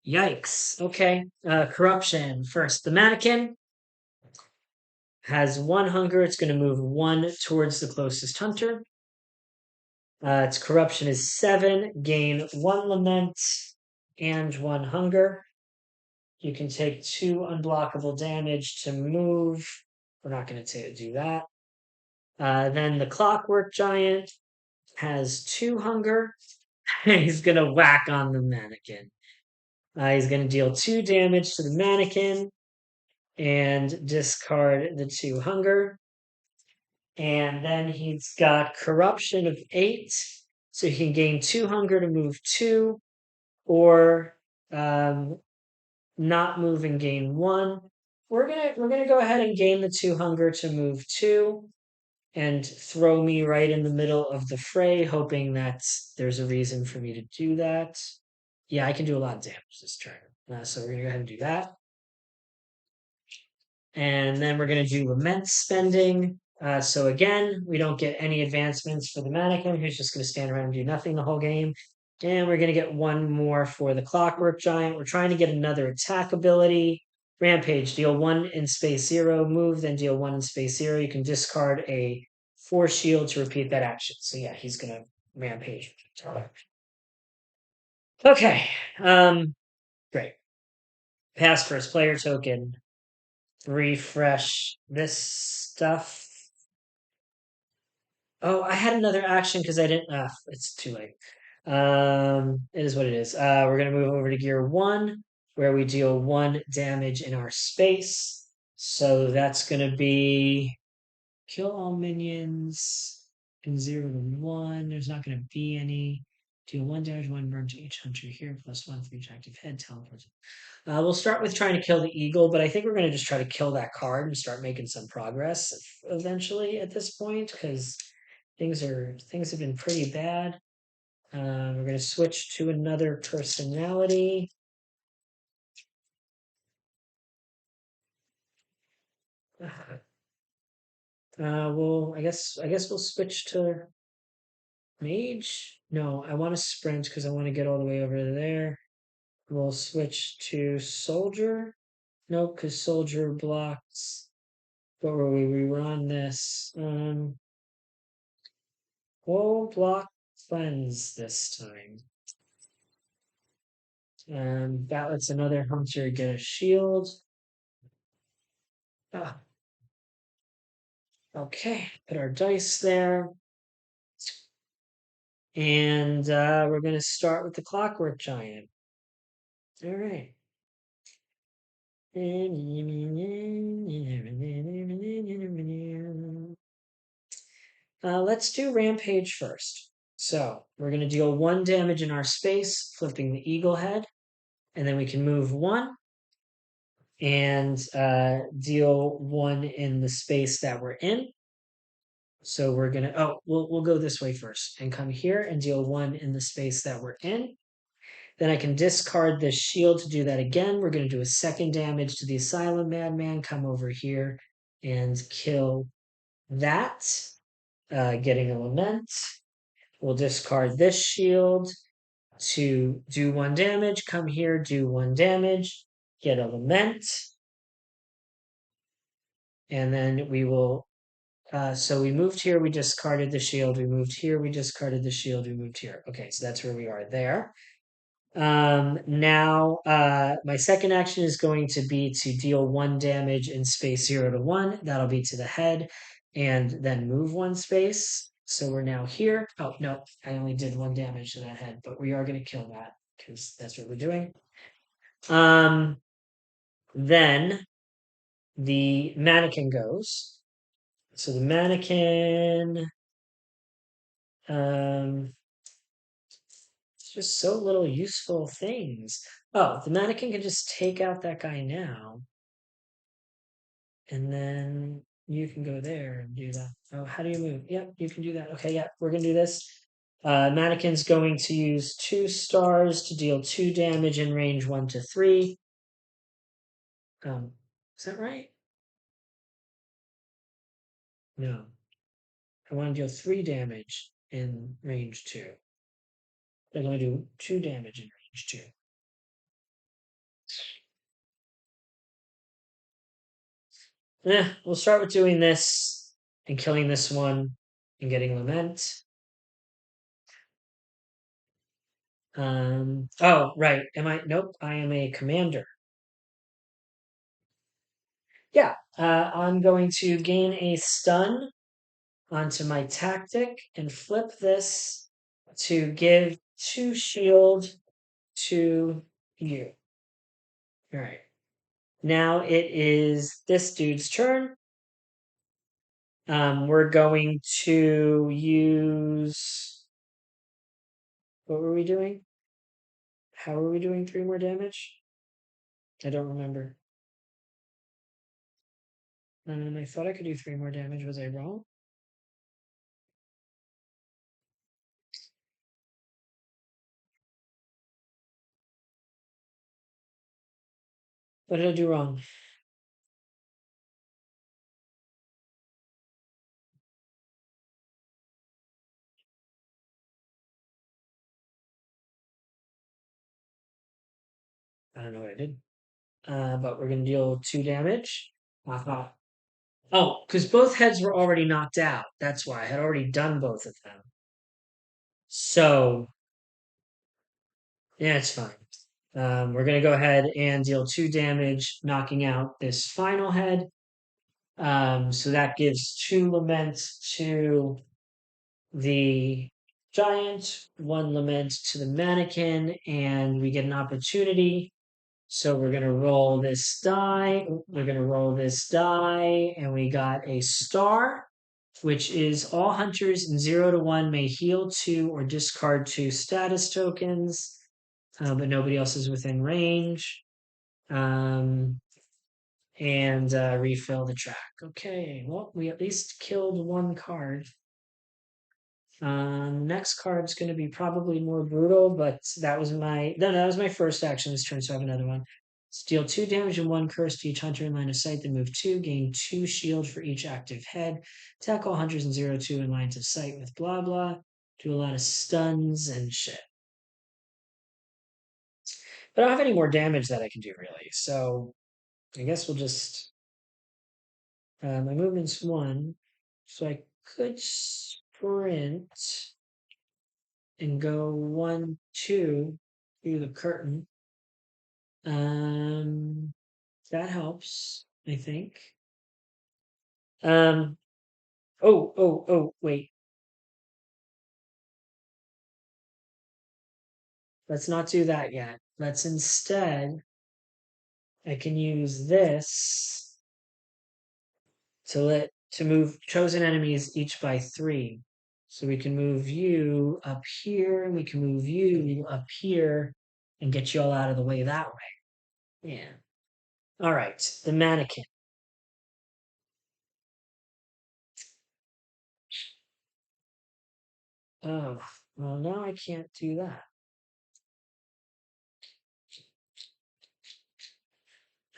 Yikes. Okay. Corruption first. The mannequin has 1 hunger. It's going to move 1 towards the closest hunter. Its corruption is 7, gain 1 lament and 1 hunger. You can take 2 unblockable damage to move. We're not going to do that. Then the Clockwork Giant has 2 hunger. He's going to whack on the mannequin. He's going to deal 2 damage to the mannequin and discard the 2 hunger. And then he's got corruption of 8, so he can gain 2 hunger to move 2, or not move and gain 1. We're gonna go ahead and gain the 2 hunger to move 2, and throw me right in the middle of the fray, hoping that there's a reason for me to do that. Yeah, I can do a lot of damage this turn, so we're gonna go ahead and do that. And then we're going to do lament spending. So again, we don't get any advancements for the mannequin, who's just going to stand around and do nothing the whole game. And we're going to get 1 more for the Clockwork Giant. We're trying to get another attack ability. Rampage, deal 1 in space 0, move, then deal 1 in space 0. You can discard a force shield to repeat that action. So yeah, he's going to rampage. Okay, great. Pass first player token. Refresh this stuff. Oh, I had another action because I didn't. It's too late. It is what it is. We're gonna move over to gear 1, where we deal 1 damage in our space. So that's gonna be kill all minions in 0 to 1. There's not gonna be any. Deal 1 damage, 1 burn to each hunter here, +1 for each active head. Teleport. We'll start with trying to kill the eagle, but I think we're going to just try to kill that card and start making some progress eventually at this point, because things have been pretty bad. We're going to switch to another personality. I guess we'll switch to mage. No, I want to sprint because I want to get all the way over there. We'll switch to soldier. Nope, because soldier blocks. But we rerun this. We'll block cleanse this time. That lets another hunter get a shield. Ah, okay, put our dice there. And we're going to start with the Clockwork Giant. All right. Let's do Rampage first. So we're going to deal 1 damage in our space, flipping the eagle head. And then we can move 1 and deal 1 in the space that we're in. So we're gonna, we'll go this way first and come here and deal 1 in the space that we're in. Then I can discard this shield to do that again. We're gonna do a 2nd damage to the Asylum Madman, come over here and kill that, getting a lament. We'll discard this shield to do 1 damage, come here, do 1 damage, get a lament. And then we will So we moved here, we discarded the shield. We moved here, we discarded the shield. We moved here. Okay, so that's where we are there. Now, my second action is going to be to deal 1 damage in space 0 to 1. That'll be to the head, and then move 1 space. So we're now here. Oh, no, I only did 1 damage to that head, but we are going to kill that because that's what we're doing. Um, then the mannequin goes. So the mannequin, um, it's just so little useful things. Oh, the mannequin can just take out that guy now. And then you can go there and do that. Oh, how do you move? Yep, you can do that. Okay, yeah, we're gonna do this. Mannequin's going to use 2 stars to deal 2 damage in range 1 to 3. Is that right? No. I want to deal 3 damage in range 2. They're going to do 2 damage in range 2. We'll start with doing this and killing this one and getting Lament. Oh, right. Am I? Nope. I am a commander. Yeah. I'm going to gain a stun onto my tactic and flip this to give 2 shield to you. All right. Now it is this dude's turn. We're going to use. What were we doing? How are we doing 3 more damage? I don't remember. I thought I could do 3 more damage. Was I wrong? What did I do wrong? I don't know what I did. But we're gonna deal 2 damage. Uh-huh. Oh, because both heads were already knocked out. That's why I had already done both of them. So yeah, it's fine. We're gonna go ahead and deal 2 damage, knocking out this final head. So that gives 2 lament to the giant, 1 lament to the mannequin, and we get an opportunity. So we're gonna roll this die. We're gonna roll this die, and we got a star, which is all hunters in 0 to 1 may heal 2 or discard 2 status tokens, but nobody else is within range. Um, and refill the track. Okay, well, we at least killed 1 card. Next card's going to be probably more brutal, but that was my first action this turn, so I have another one. Deal 2 damage and 1 curse to each hunter in line of sight, then move 2, gain 2 shield for each active head. Attack all hunters in 0 to 2 in lines of sight with blah blah. Do a lot of stuns and shit. But I don't have any more damage that I can do really, so I guess we'll just. My movement's 1, so I could sprint and go 1, 2 through the curtain. That helps, I think. Um, wait. Let's not do that yet. Let's instead, I can use this to move chosen enemies each by 3. So we can move you up here, we can move you up here, and get you all out of the way that way. Yeah. All right, the mannequin. Oh, well, now I can't do that.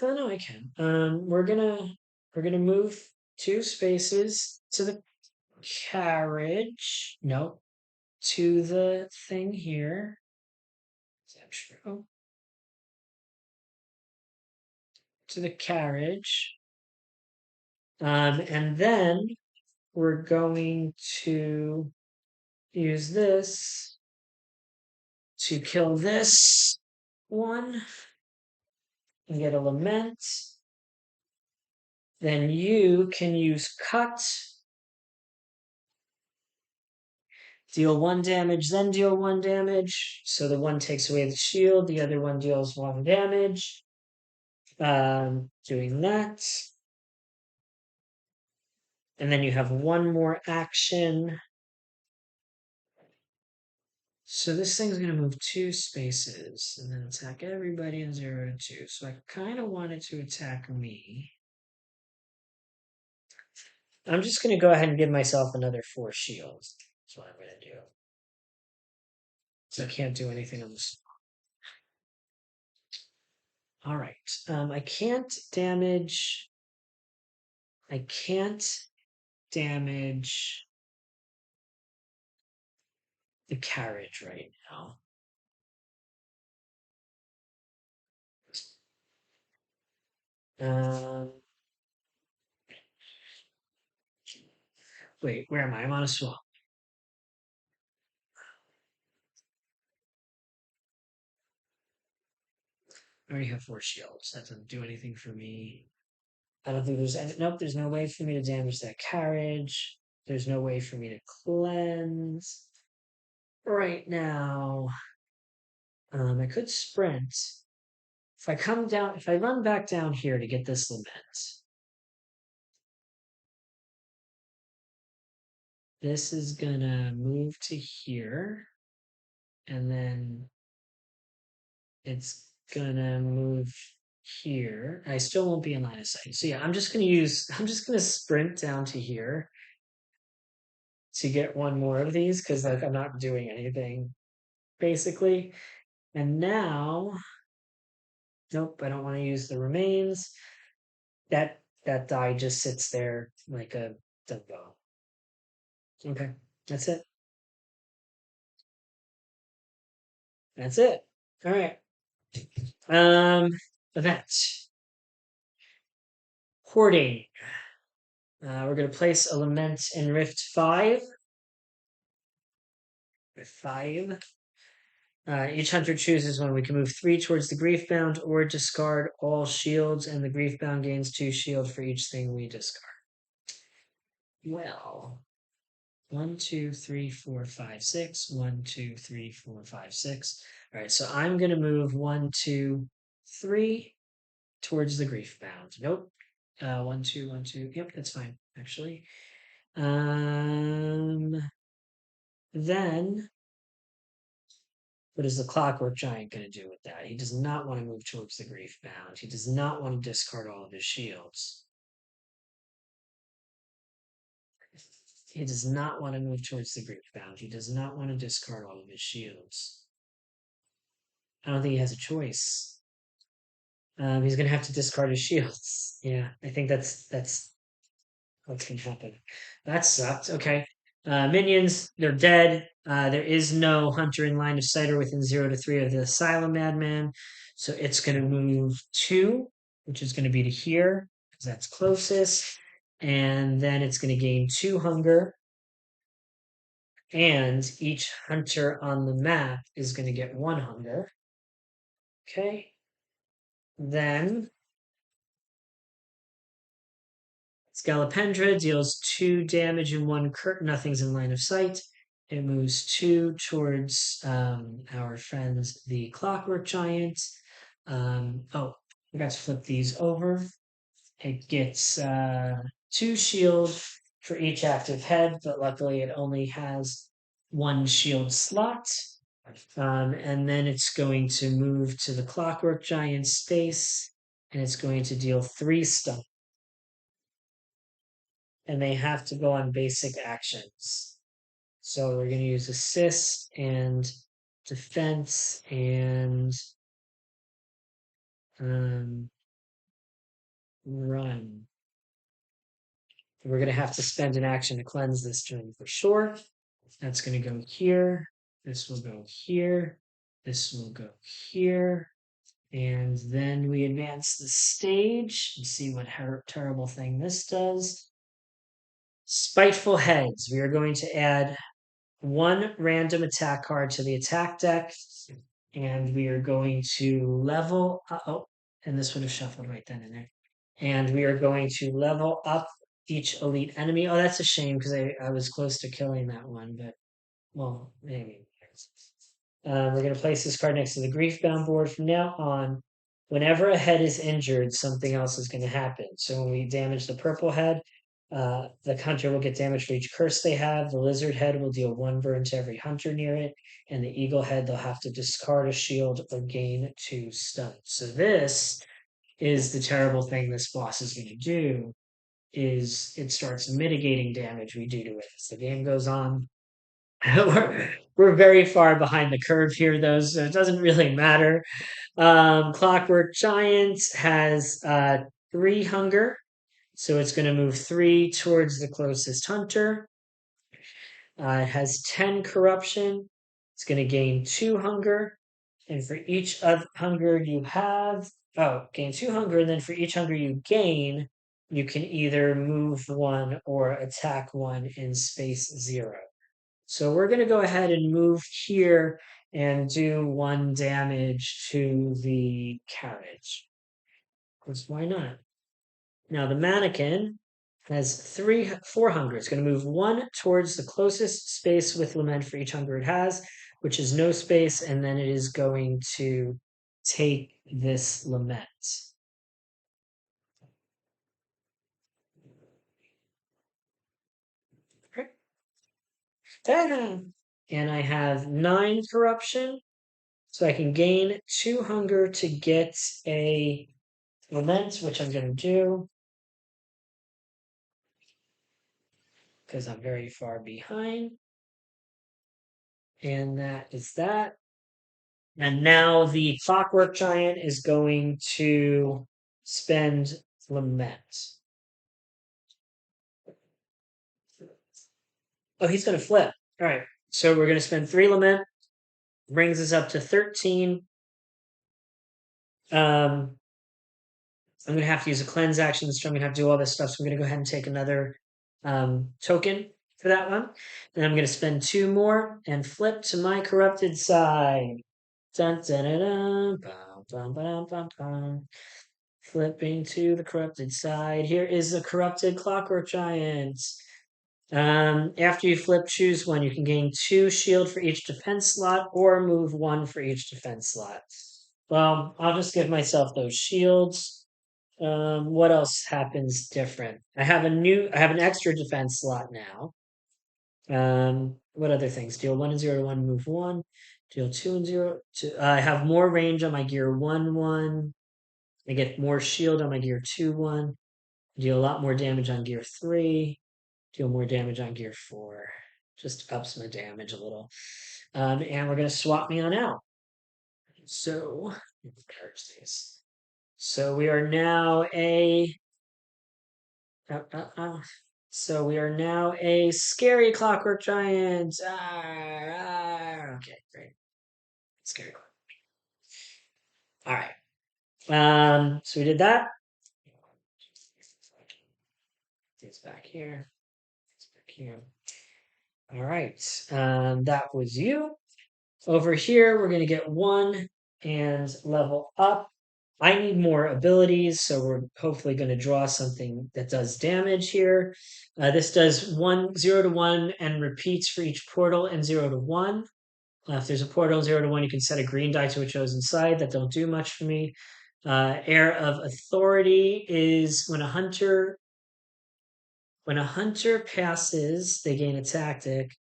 Oh no, I can. We're gonna move 2 spaces to the carriage. Nope, to the thing here. Is that true? To the carriage. And then we're going to use this to kill this one and get a lament. Then you can use cut, deal 1 damage, then deal 1 damage. So the one takes away the shield, the other one deals 1 damage. Doing that. And then you have 1 more action. So this thing's going to move 2 spaces and then attack everybody in 0 to 2. So I kind of wanted to attack me. I'm just going to go ahead and give myself another 4 shields. That's what I'm going to do. So I can't do anything on this. All right. I can't damage the carriage right now. Wait, where am I? I'm on a swamp. I already have 4 shields. That doesn't do anything for me. I don't think there's any. Nope, there's no way for me to damage that carriage. There's no way for me to cleanse. Right now, I could sprint. If I run back down here to get this lament, this is gonna move to here, and then it's gonna move here. I still won't be in line of sight. So yeah, I'm just gonna sprint down to here to get 1 more of these because like I'm not doing anything basically. And now, nope, I don't want to use the remains. That die just sits there like a dumbo. Okay, that's it. That's it. All right. Um, event. Hoarding. We're going to place a lament in Rift 5. Rift 5. Each hunter chooses one. We can move 3 towards the Griefbound or discard all shields, and the Griefbound gains 2 shield for each thing we discard. Well, 1, 2, 3, 4, 5, 6. 1, 2, 3, 4, 5, 6. All right, so I'm going to move 1, 2, 3 towards the Griefbound. Nope. 1, 2, 1, 2. Yep, that's fine, actually. Then what is the Clockwork Giant going to do with that? He does not want to move towards the Griefbound. He does not want to discard all of his shields. He does not want to move towards the Griefbound. He does not want to discard all of his shields. I don't think he has a choice. He's going to have to discard his shields. Yeah, I think that's what's going to happen. That sucked. Okay. Minions, they're dead. There is no hunter in line of sight or within 0 to 3 of the Asylum Madman. So it's going to move 2, which is going to be to here, because that's closest. And then it's going to gain 2 hunger. And each hunter on the map is going to get 1 hunger. Okay. Then Skalapendra deals 2 damage and 1 crit. Nothing's in line of sight. It moves 2 towards our friends, the Clockwork Giant. Oh, I got to flip these over. It gets 2 shield for each active head, but luckily it only has 1 shield slot. And then it's going to move to the Clockwork Giant space, and it's going to deal 3 stun. And they have to go on basic actions. So we're going to use assist and defense and run. We're going to have to spend an action to cleanse this turn for sure. That's going to go here. This will go here. This will go here. And then we advance the stage and see what terrible thing this does. Spiteful Heads. We are going to add one random attack card to the attack deck, and we are going to level up. Oh, and this would have shuffled right then and there. And we are going to level up each elite enemy. Oh, that's a shame because I was close to killing that one, but well, maybe. We're going to place this card next to the Griefbound board. From now on, whenever a head is injured, something else is going to happen. So when we damage the purple head, the hunter will get damage for each curse they have. The lizard head will deal one burn to every hunter near it. And the eagle head, they'll have to discard a shield or gain 2 stuns. So this is the terrible thing this boss is going to do, is it starts mitigating damage we do to it as the game goes on. we're very far behind the curve here, though, so it doesn't really matter. Clockwork Giant has 3 hunger, so it's going to move 3 towards the closest hunter. It has 10 corruption. It's going to gain 2 hunger, and for each of hunger you have, gain 2 hunger, and then for each hunger you gain, you can either move 1 or attack 1 in space 0. So we're going to go ahead and move here and do 1 damage to the carriage. Because why not? Now the mannequin has 4 hunger. It's going to move 1 towards the closest space with lament for each hunger it has, which is no space, and then it is going to take this lament. And I have 9 corruption. So I can gain 2 hunger to get a lament, which I'm going to do because I'm very far behind. And that is that. And now the Clockwork Giant is going to spend lament. Oh, he's going to flip. All right. So we're going to spend 3 lament. Brings us up to 13. I'm going to have to use a cleanse action. So I'm going to have to do all this stuff. So I'm going to go ahead and take another token for that one. Then I'm going to spend 2 more and flip to my corrupted side. Dun, dun, dun, dun, bum, bum, bum, bum, bum. Flipping to the corrupted side. Here is the corrupted Clockwork Giant. After you flip, choose one. You can gain 2 shield for each defense slot or move 1 for each defense slot. Well, I'll just give myself those shields. What else happens different? I have an extra defense slot now. What other things? Deal 1 and 0 to 1, move 1. Deal 2 and 0 to. I have more range on my gear 1/1. I get more shield on my gear 2/1. Deal a lot more damage on gear 3. Deal more damage on gear 4. Just ups my damage a little. And we're gonna swap me on out. So, encourage these. So we are now a. So we are now a scary Clockwork Giant. Okay, great. Scary. All right. So we did that. It's back here. It's back here. All right. That was you. Over here, we're gonna get 1 and level up. I need more abilities, so we're hopefully going to draw something that does damage here. This does 0 to 1 and repeats for each portal and 0 to 1. If there's a portal 0 to 1, you can set a green die to a chosen side. That don't do much for me. Air of Authority is when a hunter passes, they gain a tactic.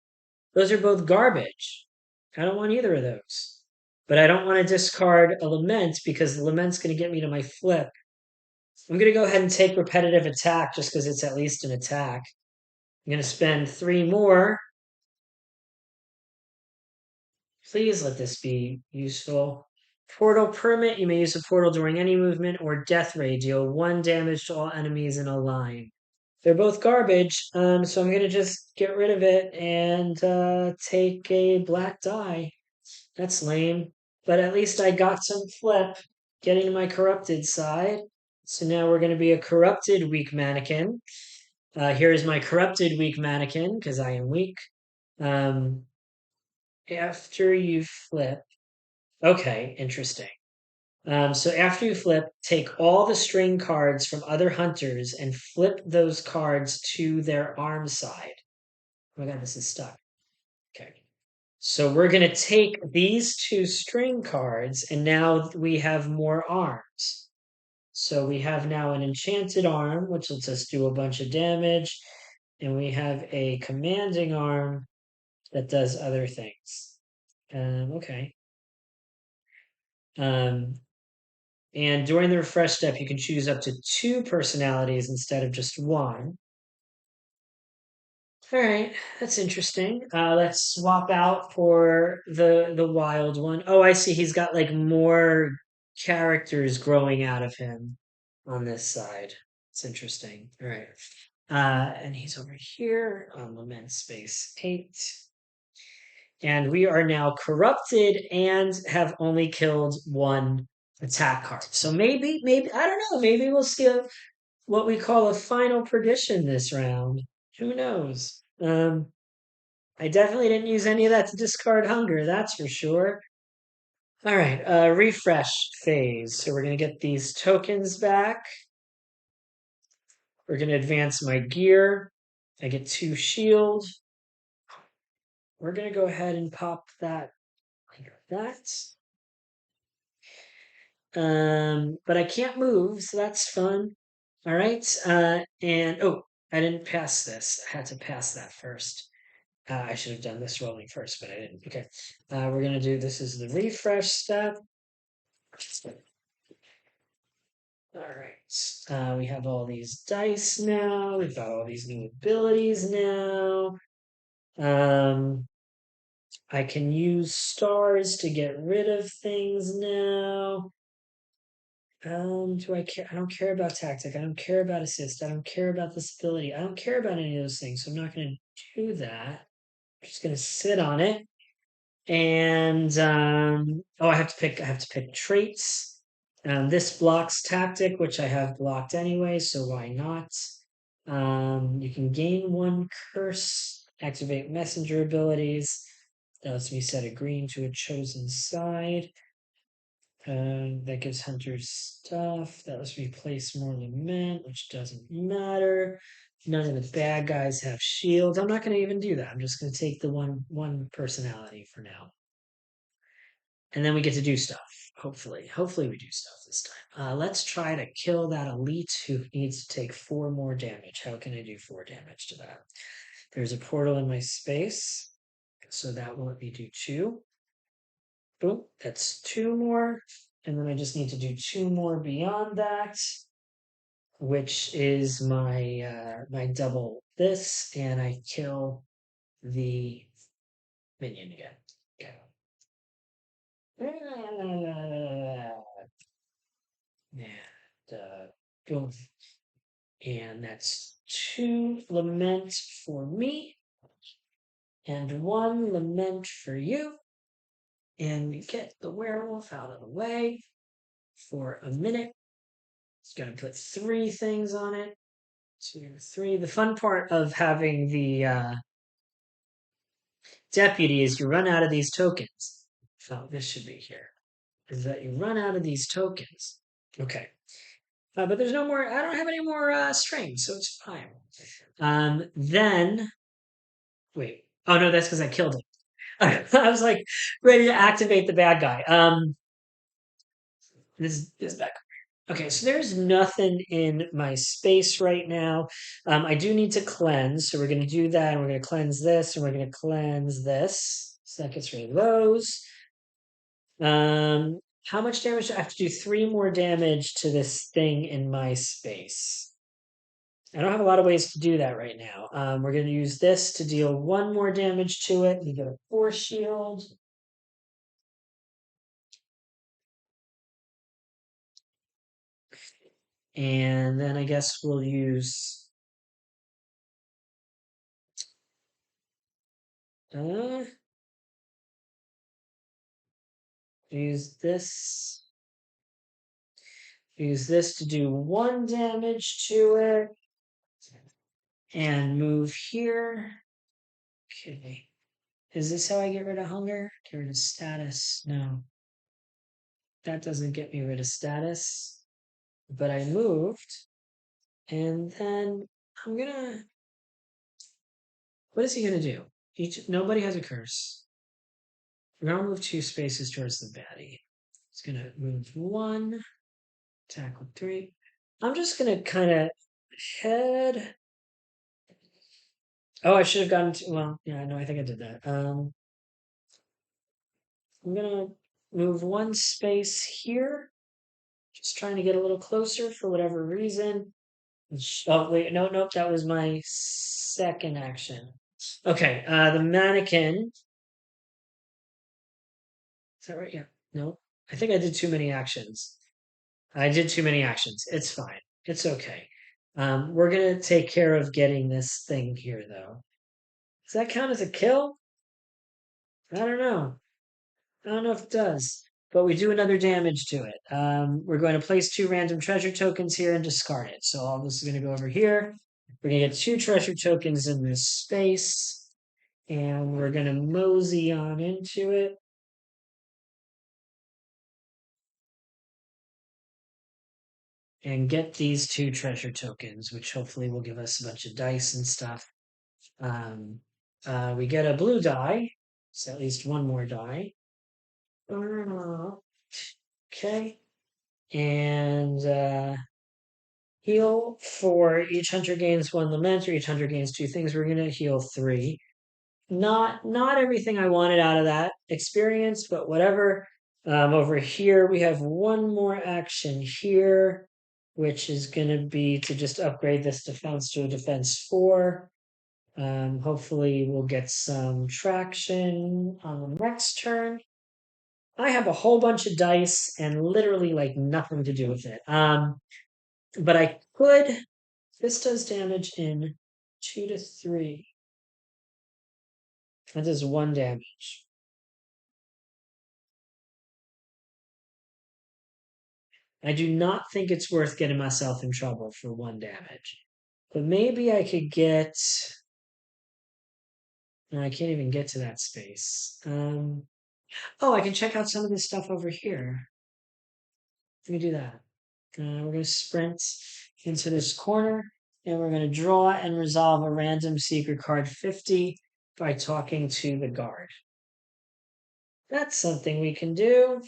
Those are both garbage. I don't want either of those. But I don't want to discard a lament because the lament's going to get me to my flip. I'm going to go ahead and take repetitive attack just because it's at least an attack. I'm going to spend 3 more. Please let this be useful. Portal Permit. You may use a portal during any movement, or Death Ray. Deal 1 damage to all enemies in a line. They're both garbage, so I'm going to just get rid of it and take a black die. That's lame. But at least I got some flip getting my corrupted side. So now we're going to be a corrupted weak mannequin. Here is my corrupted weak mannequin because I am weak. Um, after you flip, okay, interesting. So after you flip, take all the string cards from other hunters and flip those cards to their arm side. Oh my god, this is stuck. Okay. So we're going to take these two string cards, and now we have more arms. So we have now an enchanted arm, which lets us do a bunch of damage, and we have a commanding arm that does other things. Okay. Um, and during the refresh step, you can choose up to two personalities instead of just one. All right, that's interesting. Let's swap out for the wild one. Oh, I see. He's got like more characters growing out of him on this side. It's interesting. All right. And he's over here on Lament Space 8. And we are now corrupted and have only killed one attack card. So maybe, I don't know, maybe we'll skip what we call a final perdition this round. Who knows? I definitely didn't use any of that to discard hunger, that's for sure. All right, refresh phase. So we're going to get these tokens back. We're going to advance my gear. I get 2 shield. We're going to go ahead and pop that like that. But I can't move, so that's fun. All right, and oh, I didn't pass this. I had to pass that first. I should have done this rolling first, but I didn't. Okay, we're gonna do this is the refresh step. All right, we have all these dice now. We've got all these new abilities now. Um, I can use stars to get rid of things now. Do I care? I don't care about tactic. I don't care about assist. I don't care about this ability. I don't care about any of those things. So I'm not going to do that. I'm just going to sit on it. And oh, I have to pick. I have to pick traits. This blocks tactic, which I have blocked anyway. So why not? You can gain 1 curse. Activate messenger abilities. That lets me set a green to a chosen side. That gives hunters stuff. That lets me place more lament, which doesn't matter. None of the bad guys have shields. I'm not going to even do that. I'm just going to take the one personality for now, and then we get to do stuff. Hopefully we do stuff this time. Let's try to kill that elite who needs to take 4 more damage. How can I do 4 damage to that? There's a portal in my space, so that will let me do 2. Boom, that's 2 more. And then I just need to do 2 more beyond that, which is my double this, and I kill the minion again. Okay. And boom. And that's 2 lament for me, and 1 lament for you. And we get the werewolf out of the way for a minute. It's going to put 3 things on it. 2, 3. The fun part of having the deputy is you run out of these tokens. So this should be here. Is that you run out of these tokens. Okay. But there's no more, I don't have any more strings, so it's fine. Then, wait. Oh no, that's because I killed him. I was like ready to activate the bad guy. This is back. Okay, so there's nothing in my space right now. I do need to cleanse, so we're going to do that, and we're going to cleanse this, and we're going to cleanse this. So that gets rid of those. How much damage? I have to do 3 more damage to this thing in my space. I don't have a lot of ways to do that right now. We're going to use this to deal 1 more damage to it. You get a force shield. And then I guess we'll uh, use this. Use this to do 1 damage to it. and move here. Okay. Is this how I get rid of hunger? Get rid of status? No. That doesn't get me rid of status. But I moved. And then I'm gonna. What is he gonna do? Nobody has a curse. We're gonna move 2 spaces towards the baddie. He's gonna move 1, attack with 3. I'm just gonna kind of head. Oh, I should have gotten to. Well, yeah, no, I think I did that. I'm gonna move 1 space here. Just trying to get a little closer for whatever reason. Oh wait, no, nope, that was my second action. Okay, the mannequin. Is that right? Yeah. No, I think I did too many actions. I did too many actions. It's fine. It's okay. We're gonna take care of getting this thing here, though. Does that count as a kill? I don't know. I don't know if it does, but we do another damage to it. We're going to place 2 random treasure tokens here and discard it. So all this is going to go over here. We're going to get 2 treasure tokens in this space, and we're going to mosey on into it. And get these 2 treasure tokens, which hopefully will give us a bunch of dice and stuff. We get a blue die, so at least 1 more die. Okay. And heal for each hunter gains 1 lament, or each hunter gains 2 things. We're gonna heal 3. Not everything I wanted out of that experience, but whatever. Over here we have 1 more action here, which is gonna be to just upgrade this defense to a defense 4. Hopefully we'll get some traction on the next turn. I have a whole bunch of dice and literally like nothing to do with it. But I could. This does damage in 2 to 3. That does 1 damage. I do not think it's worth getting myself in trouble for 1 damage. But maybe I could get. No, I can't even get to that space. Oh, I can check out some of this stuff over here. Let me do that. We're going to sprint into this corner, and we're going to draw and resolve a random secret card 50 by talking to the guard. That's something we can do.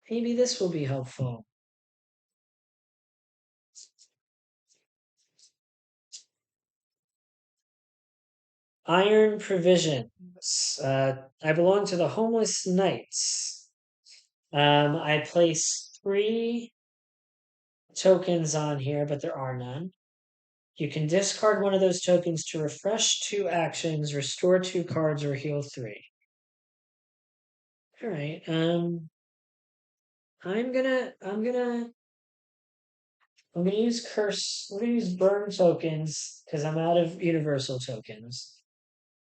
Maybe this will be helpful. Iron provisions. I belong to the homeless knights. I place 3 tokens on here, but there are none. You can discard one of those tokens to refresh 2 actions, restore 2 cards, or heal 3. All right. I'm gonna use curse. I'm gonna use burn tokens because I'm out of universal tokens.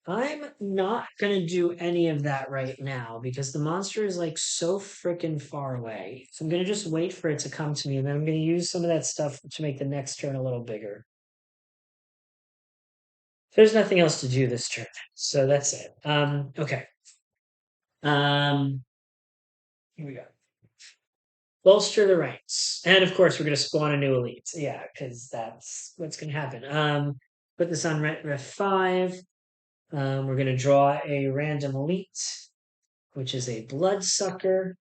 I'm not gonna do any of that right now because the monster is like so freaking far away. So I'm gonna just wait for it to come to me, and then I'm gonna use some of that stuff to make the next turn a little bigger. There's nothing else to do this turn, so that's it. Okay. Here we go. Bolster the ranks, and of course we're gonna spawn a new elite. Yeah, because that's what's gonna happen. Put this on ref 5. We're gonna draw a random elite, which is a bloodsucker.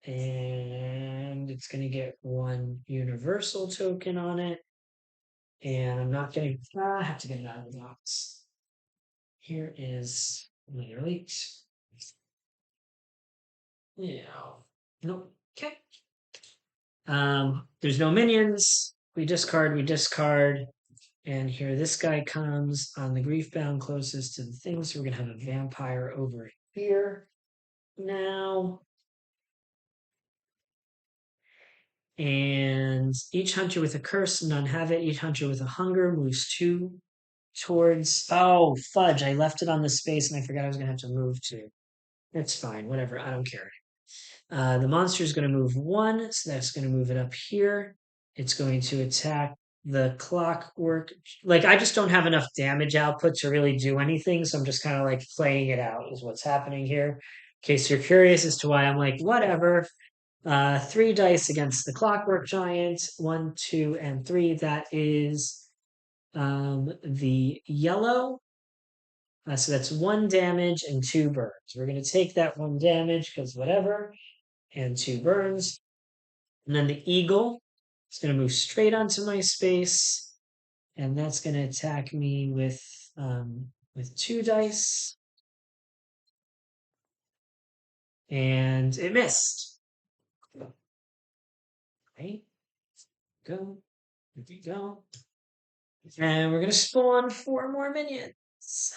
And it's going to get 1 universal token on it. And I'm not getting. I have to get it out of the box. Here is my elite. Yeah. Nope. Okay. There's no minions. We discard. And here this guy comes on the grief bound closest to the thing. So we're gonna have a vampire over here now. And each hunter with a curse, none have it. Each hunter with a hunger moves 2 towards. Oh, fudge. I left it on the space and I forgot I was going to have to move 2. It's fine. Whatever. I don't care. The monster is going to move 1, so that's going to move it up here. It's going to attack the clockwork. Like, I just don't have enough damage output to really do anything, so I'm just kind of like playing it out, is what's happening here. In case you're curious as to why I'm like, whatever. 3 dice against the Clockwork Giant. 1, 2, and 3. That is the yellow. So that's 1 damage and 2 burns. We're going to take that 1 damage because whatever, and 2 burns. And then the eagle is going to move straight onto my space, and that's going to attack me with 2 dice, and it missed. Okay, go. Here we go. And we're going to spawn 4 more minions.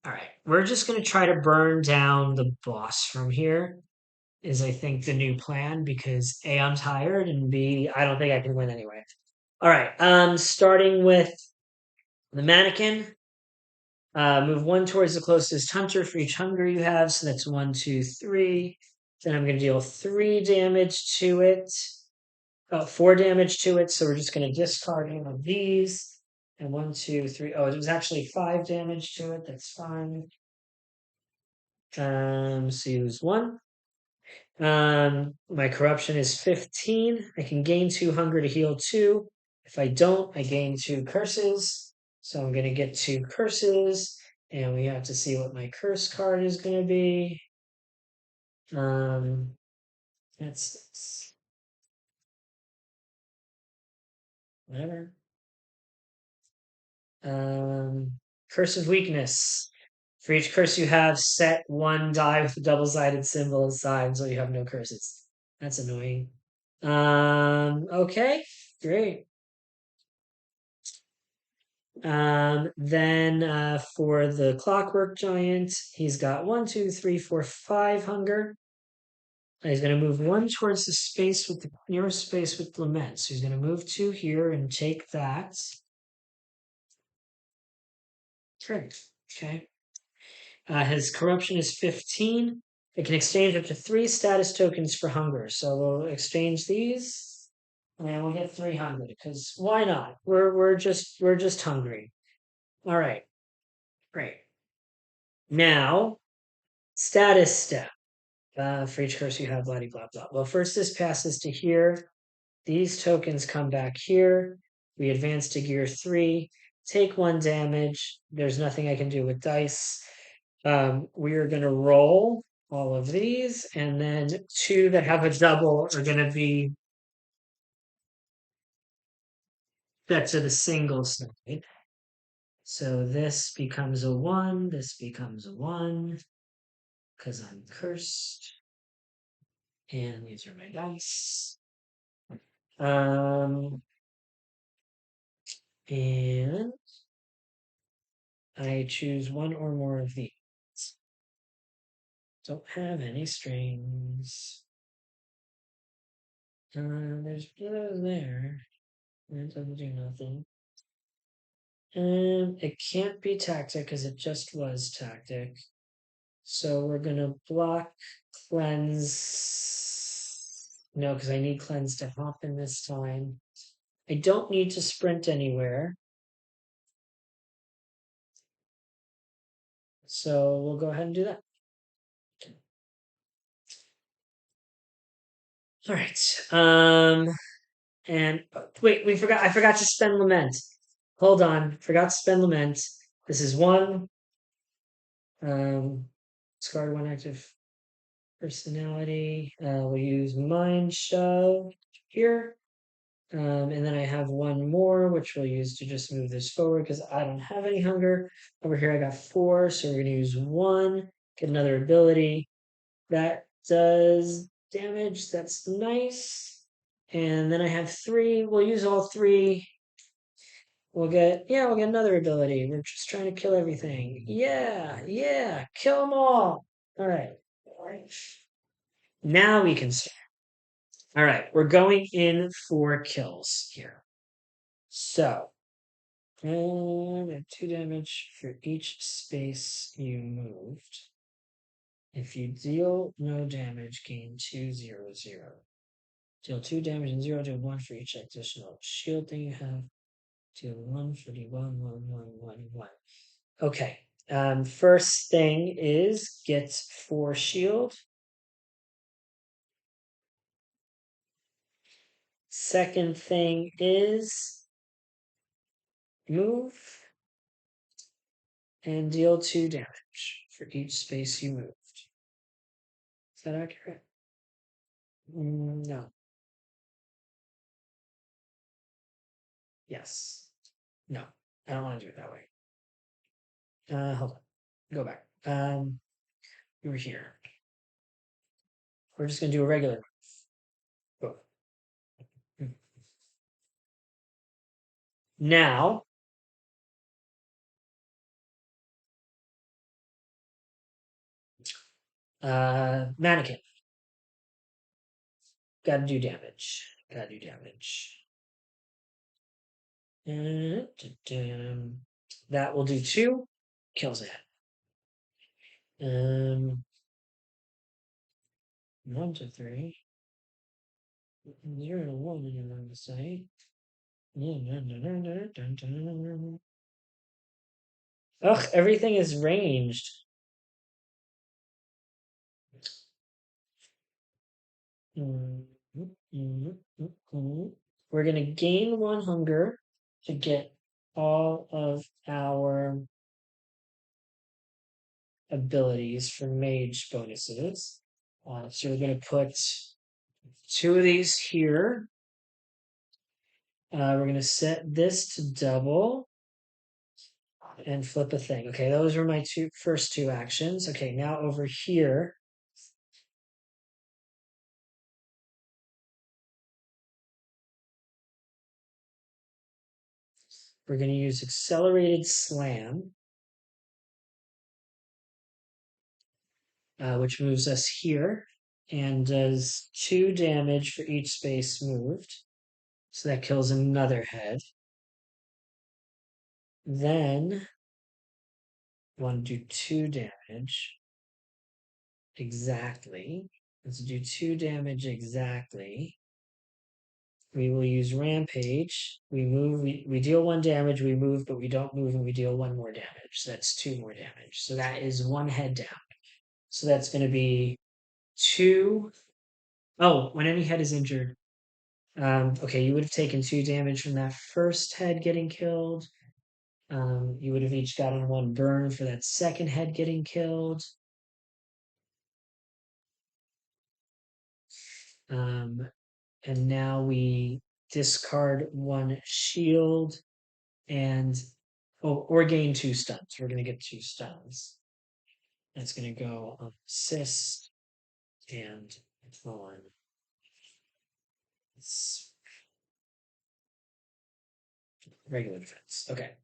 All right, we're just going to try to burn down the boss from here, is I think the new plan, because A, I'm tired, and B, I don't think I can win anyway. All right, starting with the mannequin. Move 1 towards the closest hunter for each hunger you have. So that's 1, 2, 3. Then I'm going to deal 3 damage to it. 4 damage to it. So we're just going to discard one of these. And 1, 2, 3. Oh, it was actually 5 damage to it. That's fine. So use 1. My corruption is 15. I can gain 2 hunger to heal 2. If I don't, I gain 2 curses. So I'm going to get 2 curses. And we have to see what my curse card is going to be. That's whatever. Curse of weakness. For each curse you have, set 1 die with a double-sided symbol aside until you have no curses. That's annoying. Okay, great. Then for the Clockwork Giant, he's got 1, 2, 3, 4, 5 hunger. He's going to move 1 towards the space with the nearest space with Lament. So he's going to move 2 here and take that. Great. Okay. His corruption is 15. It can exchange up to 3 status tokens for hunger. So we'll exchange these, and we'll get 3 hunger because why not? We're just hungry. All right. Great. Now, status step. For each curse you have, blah, blah, blah. Well, first this passes to here. These tokens come back here. We advance to gear 3. Take 1 damage. There's nothing I can do with dice. We are going to roll all of these, and then 2 that have a double are going to be set to the single side. So this becomes a 1. This becomes a 1 because I'm cursed. And these are my dice. And I choose 1 or more of these. Don't have any strings. There's those there. That doesn't do nothing. It can't be tactic because it just was tactic. So we're gonna block cleanse. No, because I need cleanse to happen this time. I don't need to sprint anywhere. So we'll go ahead and do that. All right. And wait, I forgot to spend lament. Hold on, forgot to spend lament. This is 1. Discard 1 active personality. We'll use mind shove here. And then I have 1 more, which we'll use to just move this forward because I don't have any hunger. Over here I got 4, so we're going to use 1, get another ability. That does damage, that's nice. And then I have 3, we'll use all 3. We'll get another ability. We're just trying to kill everything. Yeah, kill them all. All right. Now we can start. All right, we're going in for kills here. So, 2 damage for each space you moved. If you deal no damage, gain 2, 0, 0. Deal 2 damage and 0 to 1 for each additional shield thing you have. Deal 1 for the 1, 1, 1, 1, 1. Okay. First thing is get 4 shield. Second thing is move and deal 2 damage for each space you moved. Is that accurate? No. Yes. No. I don't want to do it that way. Hold on. Go back. You were here. We're just gonna do a regular move. Go. Now, mannequin. Gotta do damage. Gotta do damage. That will do 2. Kills it. 1 to 3. 0 to 1 you're going to say. Ugh, everything is ranged. We're going to gain 1 hunger to get all of our abilities for mage bonuses. So we're going to put 2 of these here. We're going to set this to double and flip a thing. Okay, those were my first two actions. Okay, now over here, we're going to use accelerated slam, which moves us here and does 2 damage for each space moved. So that kills another head. Then I want to do 2 damage exactly. Let's do 2 damage exactly. We will use Rampage. We move, we deal 1 damage, we move, but we don't move, and we deal 1 more damage. So that's 2 more damage. So that is 1 head down. So that's going to be 2. Oh, when any head is injured. Okay, you would have taken 2 damage from that first head getting killed. You would have each gotten 1 burn for that second head getting killed. And now we discard 1 shield and or gain 2 stuns. We're going to get 2 stuns. That's going to go on assist and on regular defense. Okay.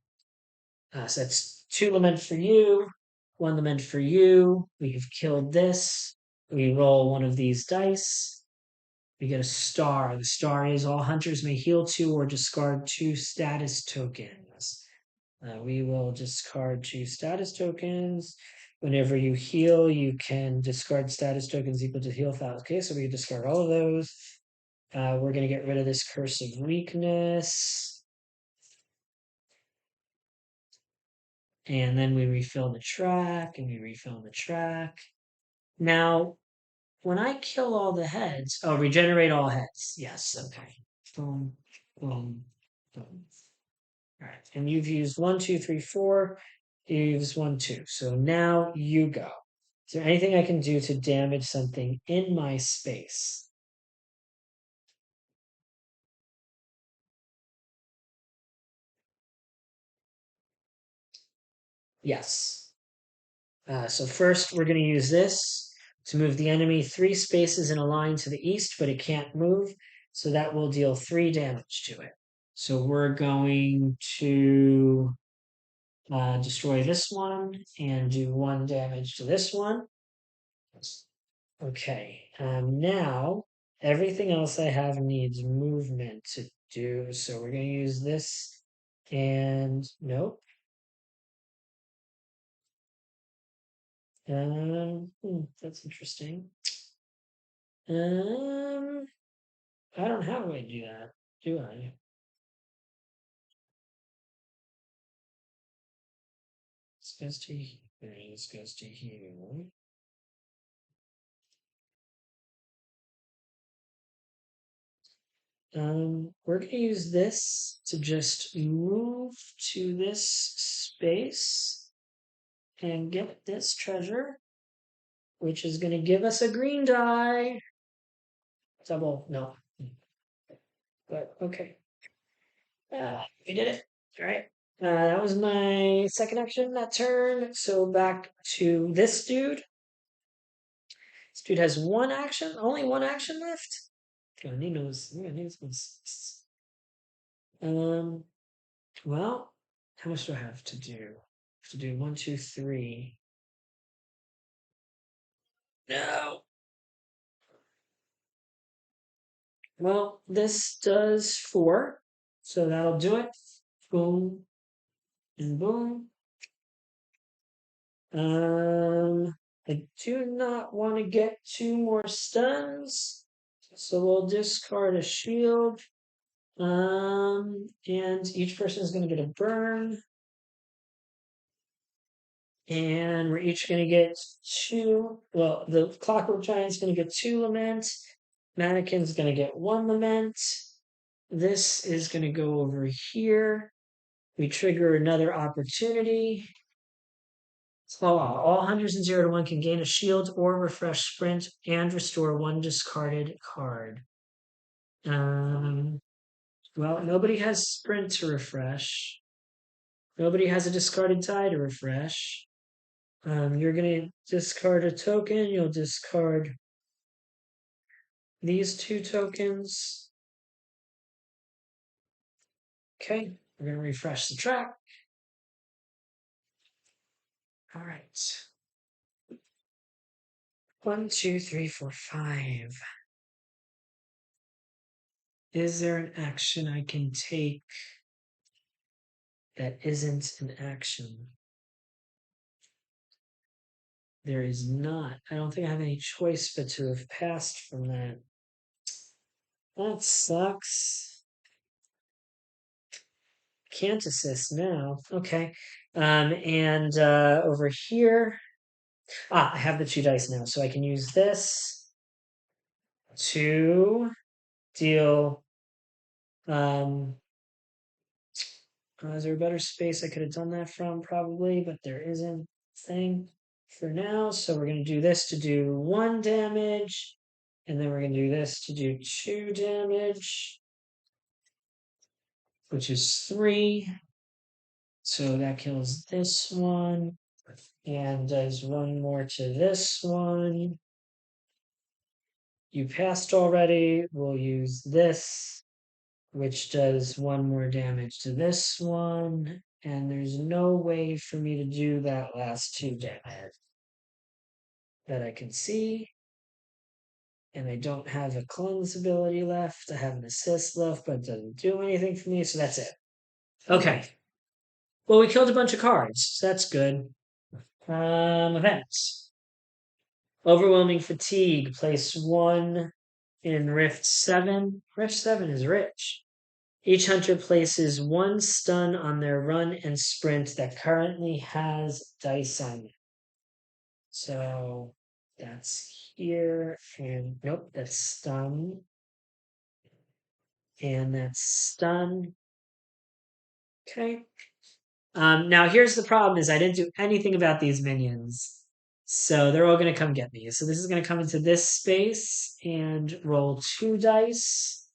So that's 2 lament for you, 1 lament for you. We've killed this. We roll 1 of these dice. We get a star. The star is all hunters may heal 2 or discard 2 status tokens. We will discard 2 status tokens. Whenever you heal, you can discard status tokens equal to heal file. Okay, so we discard all of those. We're going to get rid of this curse of weakness. And then we refill the track, and we refill the track. Now, when I kill all the heads, regenerate all heads. Yes, okay. Boom, boom, boom. All right, and you've used 1, 2, 3, 4. You used 1, 2. So now you go. Is there anything I can do to damage something in my space? Yes. So first, we're going to use this to move the enemy 3 spaces in a line to the east, but it can't move. So that will deal 3 damage to it. So we're going to destroy this one and do 1 damage to this one. Okay, now everything else I have needs movement to do. So we're going to use this and nope. That's interesting. I don't have a way to do that, do I? This goes to here. This goes to here. We're gonna use this to just move to this space and get this treasure, which is gonna give us a green die. Double, no. But okay. We did it. All right. That was my second action that turn. So back to this dude. This dude has one action, only one action left. God, he knows. Yeah, he knows. Um, well, how much do I have to do? I have to do one, two, three. No. Well, this does four. So that'll do it. Boom and boom. I do not want to get two more stuns. So we'll discard a shield. And each person is going to get a burn. And we're each going to get two. Well, the Clockwork Giant's going to get two lament. Mannequin's going to get one lament. This is going to go over here. We trigger another opportunity. So all hunters in 0 to 1 can gain a shield or refresh sprint and restore one discarded card. Well, nobody has sprint to refresh. Nobody has a discarded die to refresh. You're going to discard a token. You'll discard these two tokens. Okay, we're going to refresh the track. All right. 1, 2, 3, 4, 5. Is there an action I can take that isn't an action? There is not. I don't think I have any choice but to have passed from that. That sucks. Can't assist now. Okay. And over here. I have the 2 dice now, so I can use this to deal. Is there a better space I could have done that from? Probably, but there isn't. Thing for now. So we're going to do this to do 1 damage. And then we're going to do this to do 2 damage, which is 3. So that kills this one and does 1 more to this one. You passed already. We'll use this, which does 1 more damage to this one. And there's no way for me to do that last 2 damage that I can see. And I don't have a cleanse ability left. I have an assist left, but it doesn't do anything for me, so that's it. Okay. Well, we killed a bunch of cards, so that's good. Events. Overwhelming fatigue. Place 1 in Rift 7. Rift 7 is rich. Each hunter places 1 stun on their run and sprint that currently has dice on it. So that's here, and nope, that's stun. And that's stun. Okay. Now here's the problem is I didn't do anything about these minions. So they're all going to come get me. So this is going to come into this space and roll 2 dice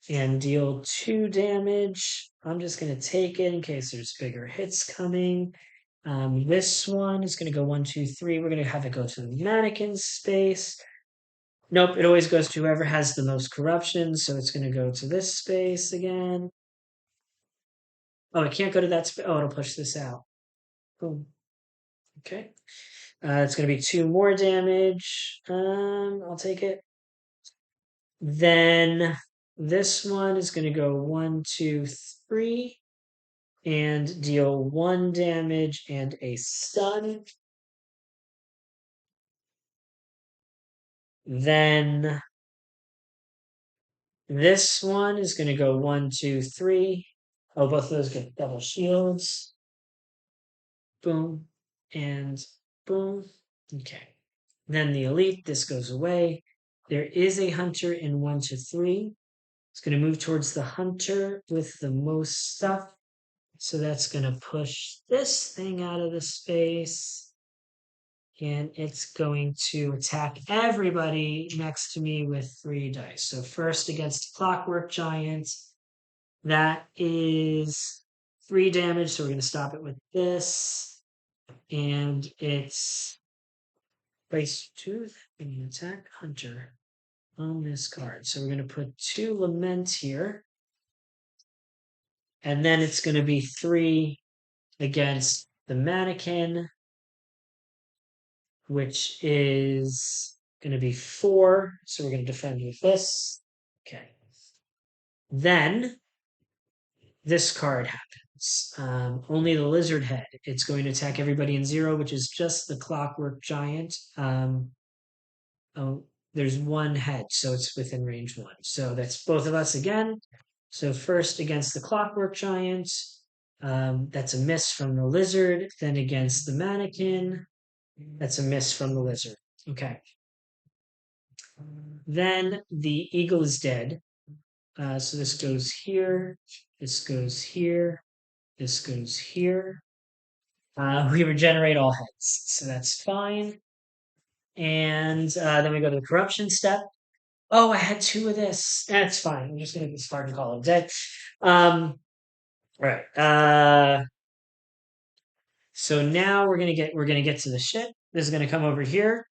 and deal 2 damage. I'm just going to take it in case there's bigger hits coming. This one is going to go 1, 2, 3. We're going to have it go to the mannequin space. Nope, it always goes to whoever has the most corruption. So it's going to go to this space again. Oh, I can't go to that space. Oh, it'll push this out. Boom. Okay. It's going to be 2 more damage. I'll take it. Then this one is going to go 1, 2, 3 and deal 1 damage and a stun. Then This one is going to go 1, 2, 3. Oh, both of those get double shields. Boom and boom. Okay. Then the elite, this goes away. There is a hunter in 1 to 3. It's going to move towards the hunter with the most stuff. So that's going to push this thing out of the space. And it's going to attack everybody next to me with 3 dice. So first against Clockwork Giant, that is 3 damage. So we're going to stop it with this. And it's place 2 and attack hunter on this card. So we're going to put 2 lament here. And then it's going to be 3 against the mannequin, which is going to be 4. So we're going to defend with this. Okay. Then this card happens. Only the lizard head. It's going to attack everybody in 0, which is just the Clockwork Giant. Oh, there's 1 head, so it's within range 1. So that's both of us again. So first against the Clockwork Giant, that's a miss from the lizard. Then against the mannequin, that's a miss from the lizard. Okay. Then the eagle is dead. So this goes here, this goes here, this goes here. We regenerate all heads, so that's fine. And then we go to the corruption step. Oh, I had 2 of this. That's fine. I'm just gonna discard and call it dead. Right. So now we're gonna get to the shit. This is gonna come over here,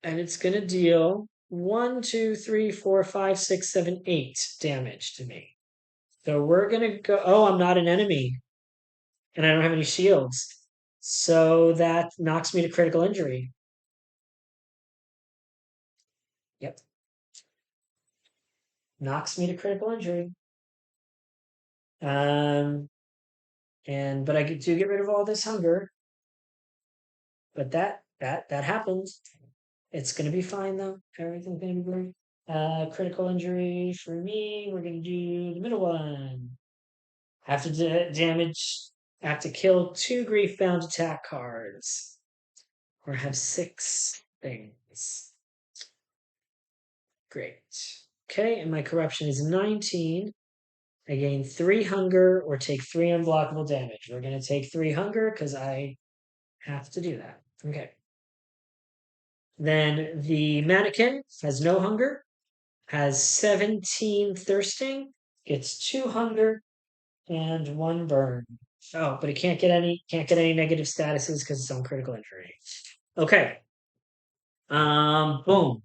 and it's gonna deal 1, 2, 3, 4, 5, 6, 7, 8 damage to me. So we're gonna go. Oh, I'm not an enemy, and I don't have any shields. So that knocks me to critical injury. Yep. Knocks me to critical injury. Um, but I do get rid of all this hunger. But that happens. It's gonna be fine though. Everything's gonna be great. Critical injury for me. We're gonna do the middle one. Have to damage. Have to kill 2 grief bound attack cards, or have 6 things. Great. Okay, and my corruption is 19. I gain 3 hunger or take 3 unblockable damage. We're gonna take 3 hunger because I have to do that. Okay. Then the mannequin has no hunger, has 17 thirsting, gets 2 hunger and 1 burn. Oh, but it can't get any negative statuses because it's on critical injury. Okay. Boom.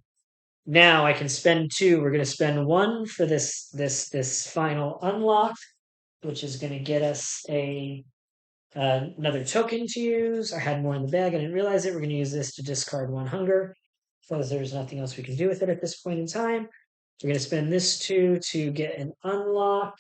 Now I can spend 2. We're gonna spend 1 for this final unlock, which is gonna get us another token to use. I had more in the bag. I didn't realize it. We're gonna use this to discard 1 hunger because there's nothing else we can do with it at this point in time. We're going to spend this 2 to get an unlock.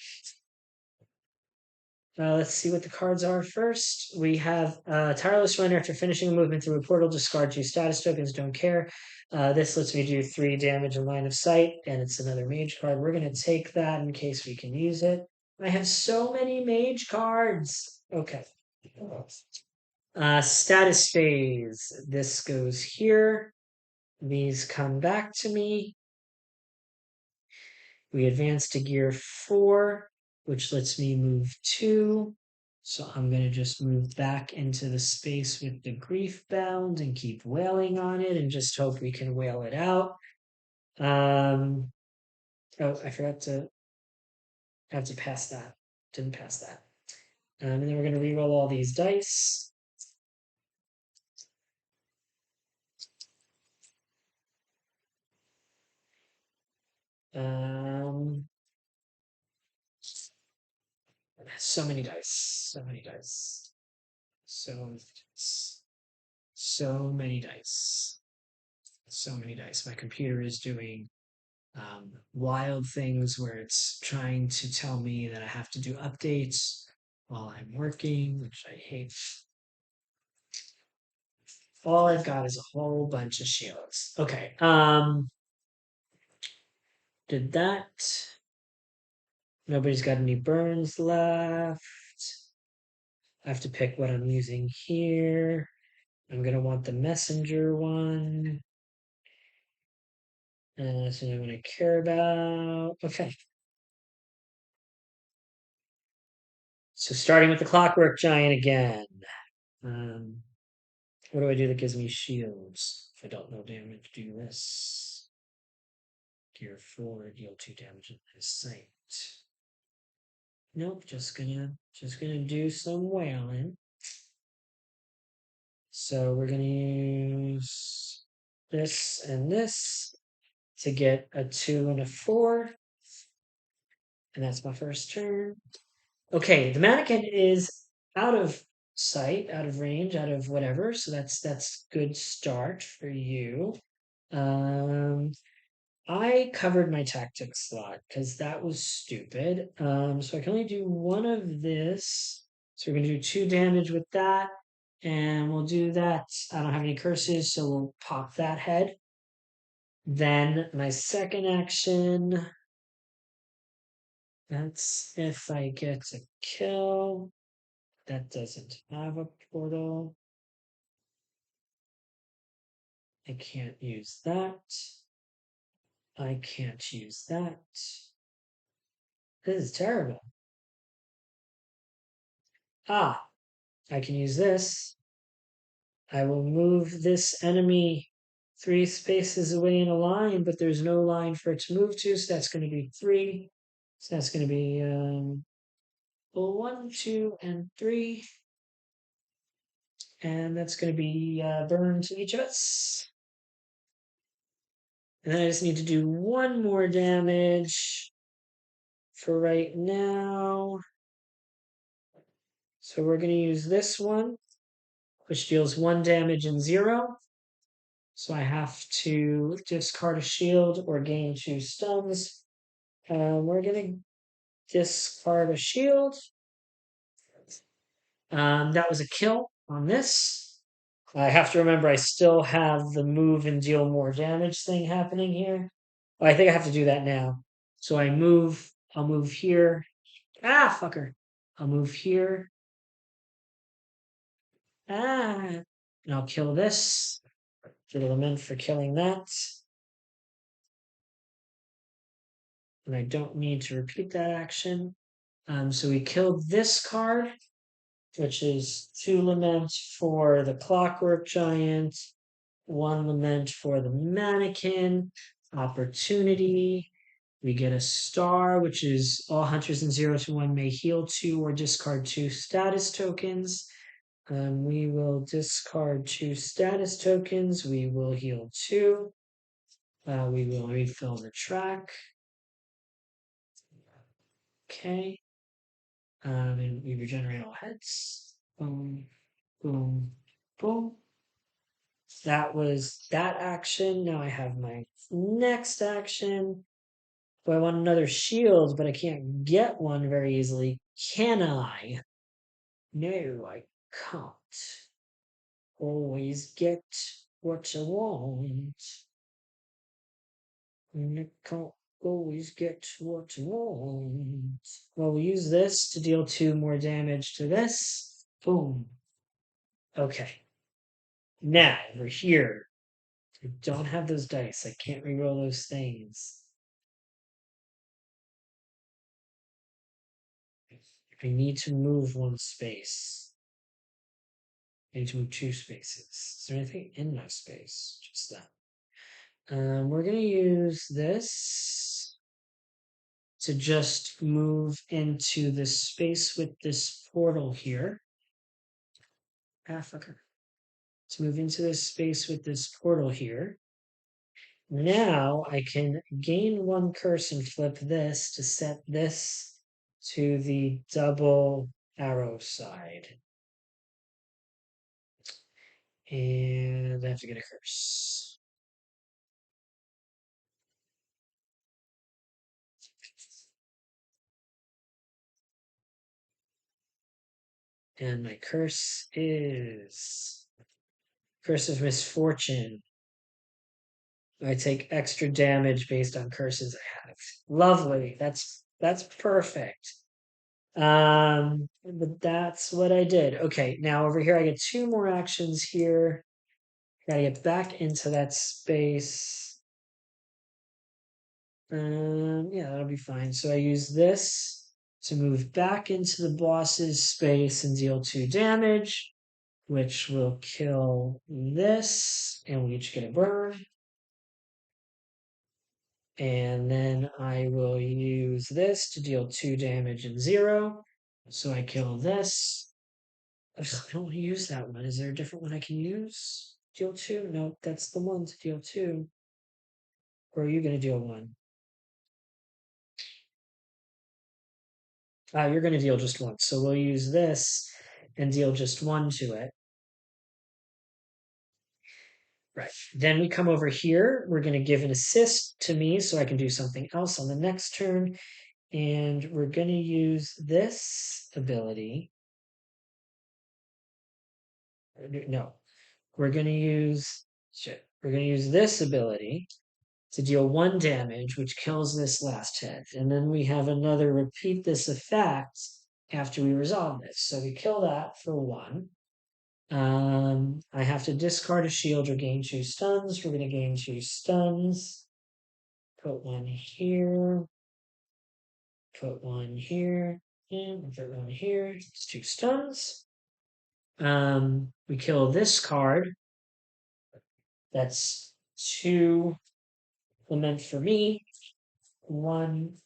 Let's see what the cards are first. We have Tireless Runner. After finishing a movement through a portal, discard 2 status tokens. Don't care. This lets me do 3 damage in line of sight, and it's another mage card. We're going to take that in case we can use it. I have so many mage cards. Okay. Status phase. This goes here. These come back to me. We advance to gear 4, which lets me move 2. So I'm going to just move back into the space with the grief bound and keep wailing on it and just hope we can wail it out. Oh, I forgot to have to pass that. Didn't pass that. And then we're going to reroll all these dice. So many dice. So many dice. So many dice. So many dice. So many dice. My computer is doing wild things where it's trying to tell me that I have to do updates while I'm working, which I hate. All I've got is a whole bunch of shields. Okay. Did that. Nobody's got any burns left. I have to pick what I'm using here. I'm gonna want the messenger one. That's what I'm gonna care about. Okay. So starting with the Clockwork Giant again. Um, what do I do that gives me shields? If I don't know damage, do this. Gear 4, deal 2 damage in his sight. Nope, just gonna do some wailing. So we're gonna use this and this to get a 2 and a 4. And that's my first turn. Okay, the mannequin is out of sight, out of range, out of whatever. So that's good start for you. Um, I covered my tactics slot because that was stupid. So I can only do one of this. So we're gonna do 2 damage with that, and we'll do that. I don't have any curses, so we'll pop that head. Then my second action. That's if I get a kill. That doesn't have a portal. I can't use that. I can't use that. This is terrible. Ah, I can use this. I will move this enemy 3 spaces away in a line, but there's no line for it to move to, so that's going to be 3. So that's going to be 1, 2, and 3. And that's going to be burn to each of us. And then I just need to do 1 more damage for right now. So we're going to use this one, which deals 1 damage and 0. So I have to discard a shield or gain 2 stuns. We're going to discard a shield. That was a kill on this. I have to remember I still have the move and deal more damage thing happening here. Oh, I think I have to do that now. So I'll move here. Ah, fucker. I'll move here. Ah, and I'll kill this. Get a lament for killing that. And I don't need to repeat that action. So we killed this card, which is 2 lament for the Clockwork Giant, 1 lament for the Mannequin, opportunity. We get a star, which is all hunters in 0 to 1 may heal 2 or discard 2 status tokens. We will discard 2 status tokens. We will heal 2. We will refill the track. Okay. And we regenerate all heads. Boom, boom, boom. That was that action. Now I have my next action. I want another shield, but I can't get one very easily. Can I? No, I can't. Always get what I want. And I can't always get what I want. Well, we'll use this to deal 2 more damage to this. Boom. Okay. Now, we're here. I don't have those dice. I can't reroll those things. I need to move 1 space. I need to move 2 spaces. Is there anything in my space? Just that. We're going to use this to just move into this space with this portal here. Ah, fucker. To move into this space with this portal here. Now I can gain 1 curse and flip this to set this to the double arrow side. And I have to get a curse. And my curse is Curse of Misfortune. I take extra damage based on curses I have. Lovely. That's perfect. But that's what I did. Okay, now over here I get two more actions here. Gotta get back into that space. Yeah, that'll be fine. So I use this to move back into the boss's space and deal 2 damage, which will kill this, and we each get a burn. And then I will use this to deal 2 damage and 0. So I kill this. I don't want to use that one. Is there a different one I can use? Deal 2? No, that's the one to deal 2. Or are you going to deal 1? You're going to deal just 1. So we'll use this and deal just 1 to it. Right. Then we come over here. We're going to give an assist to me so I can do something else on the next turn. And we're going to use this ability. No, we're going to use shit. We're going to use this ability to deal 1 damage, which kills this last hit. And then we have another repeat this effect after we resolve this. So we kill that for 1. I have to discard a shield or gain 2 stuns. We're going to gain 2 stuns. Put 1 here. Put 1 here. And put 1 here. It's 2 stuns. We kill this card. That's 2 lament for me. 1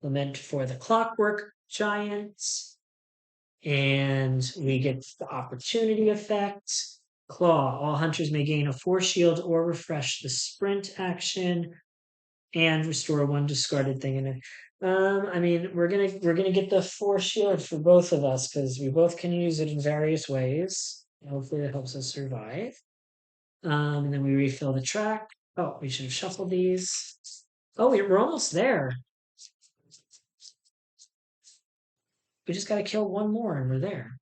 lament for the Clockwork Giants. And we get the opportunity effect. Claw. All hunters may gain a force shield or refresh the sprint action and restore 1 discarded thing in it. I mean, we're gonna get the force shield for both of us because we both can use it in various ways. Hopefully it helps us survive. And then we refill the track. Oh, we should have shuffled these. Oh, we're almost there. We just got to kill 1 more and we're there.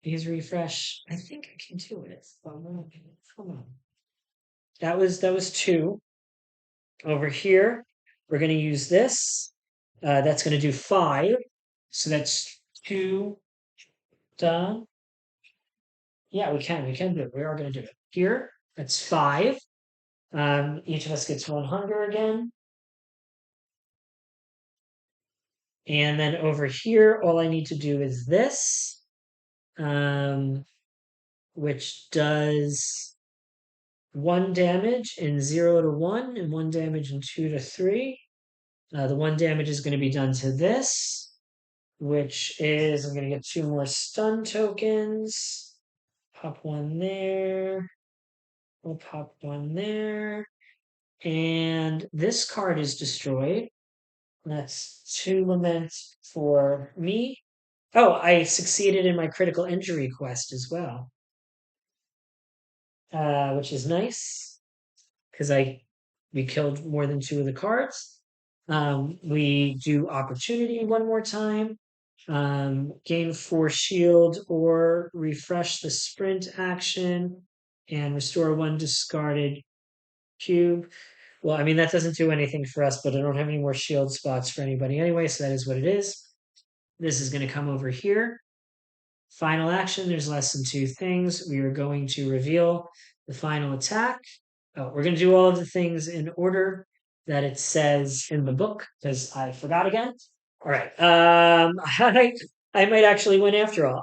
Please refresh. I think I can do it. Come on. That was 2. Over here, we're going to use this. That's going to do 5. So that's 2 done. Yeah, we can do it. We are going to do it. Here, that's 5. Each of us gets 1 hunger again. And then over here, all I need to do is this, which does 1 damage in 0 to 1 and 1 damage in 2 to 3. The 1 damage is going to be done to this, which is I'm going to get 2 more stun tokens. Pop 1 there. We'll pop 1 there. And this card is destroyed. That's 2 lament for me. Oh, I succeeded in my critical injury quest as well, which is nice because we killed more than 2 of the cards. We do opportunity 1 more time. Gain 4 shield or refresh the sprint action and restore 1 discarded cube. Well, I mean, that doesn't do anything for us, but I don't have any more shield spots for anybody anyway, so that is what it is. This is going to come over here. Final action, there's less than 2 things. We are going to reveal the final attack. Oh, we're going to do all of the things in order that it says in the book because I forgot again. All right. I might actually win after all.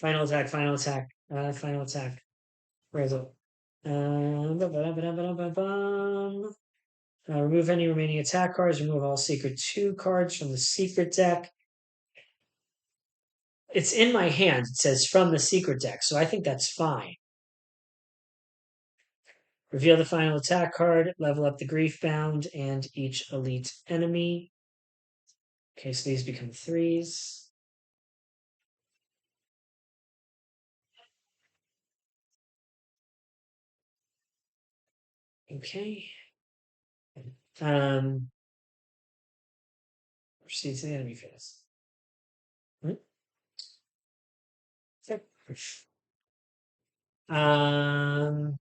Final attack, final attack, final attack. Where is it? Remove any remaining attack cards. Remove all secret 2 cards from the secret deck. It's in my hand. It says from the secret deck, so I think that's fine. Reveal the final attack card. Level up the grief bound and each elite enemy. Okay, so these become 3s. Okay. Proceed to the enemy phase. Um,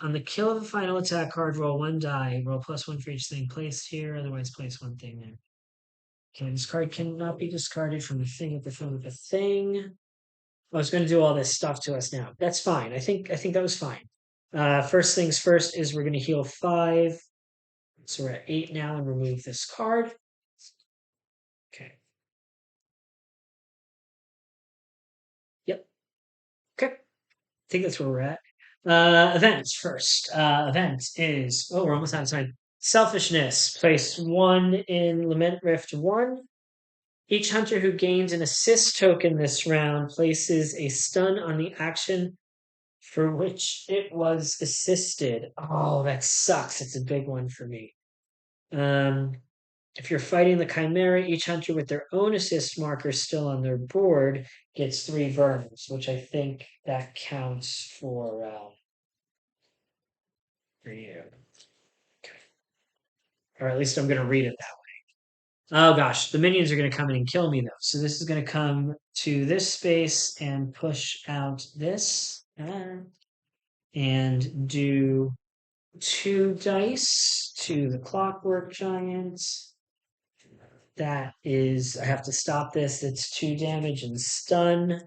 On the kill of a final attack card, roll one die. Roll +1 for each thing placed here. Otherwise, place one thing there. Okay, this card cannot be discarded from the thing at the front of the thing. I was going to do all this stuff to us now. That's fine. I think that was fine. First things first is we're going to heal 5. So we're at 8 now and remove this card. Okay. Yep. Okay. I think that's where we're at. Events first. Event is, we're almost out of time. Selfishness. Place 1 in Lament Rift 1. Each hunter who gains an assist token this round places a stun on the action for which it was assisted. Oh, that sucks. It's a big one for me. If you're fighting the Chimera, each hunter with their own assist marker still on their board gets 3 burns, which I think that counts for you. Okay. Or at least I'm going to read it that way. Oh gosh, the minions are going to come in and kill me though. So this is going to come to this space and push out this. And do 2 dice to the Clockwork Giant. That is, I have to stop this. It's 2 damage and stun.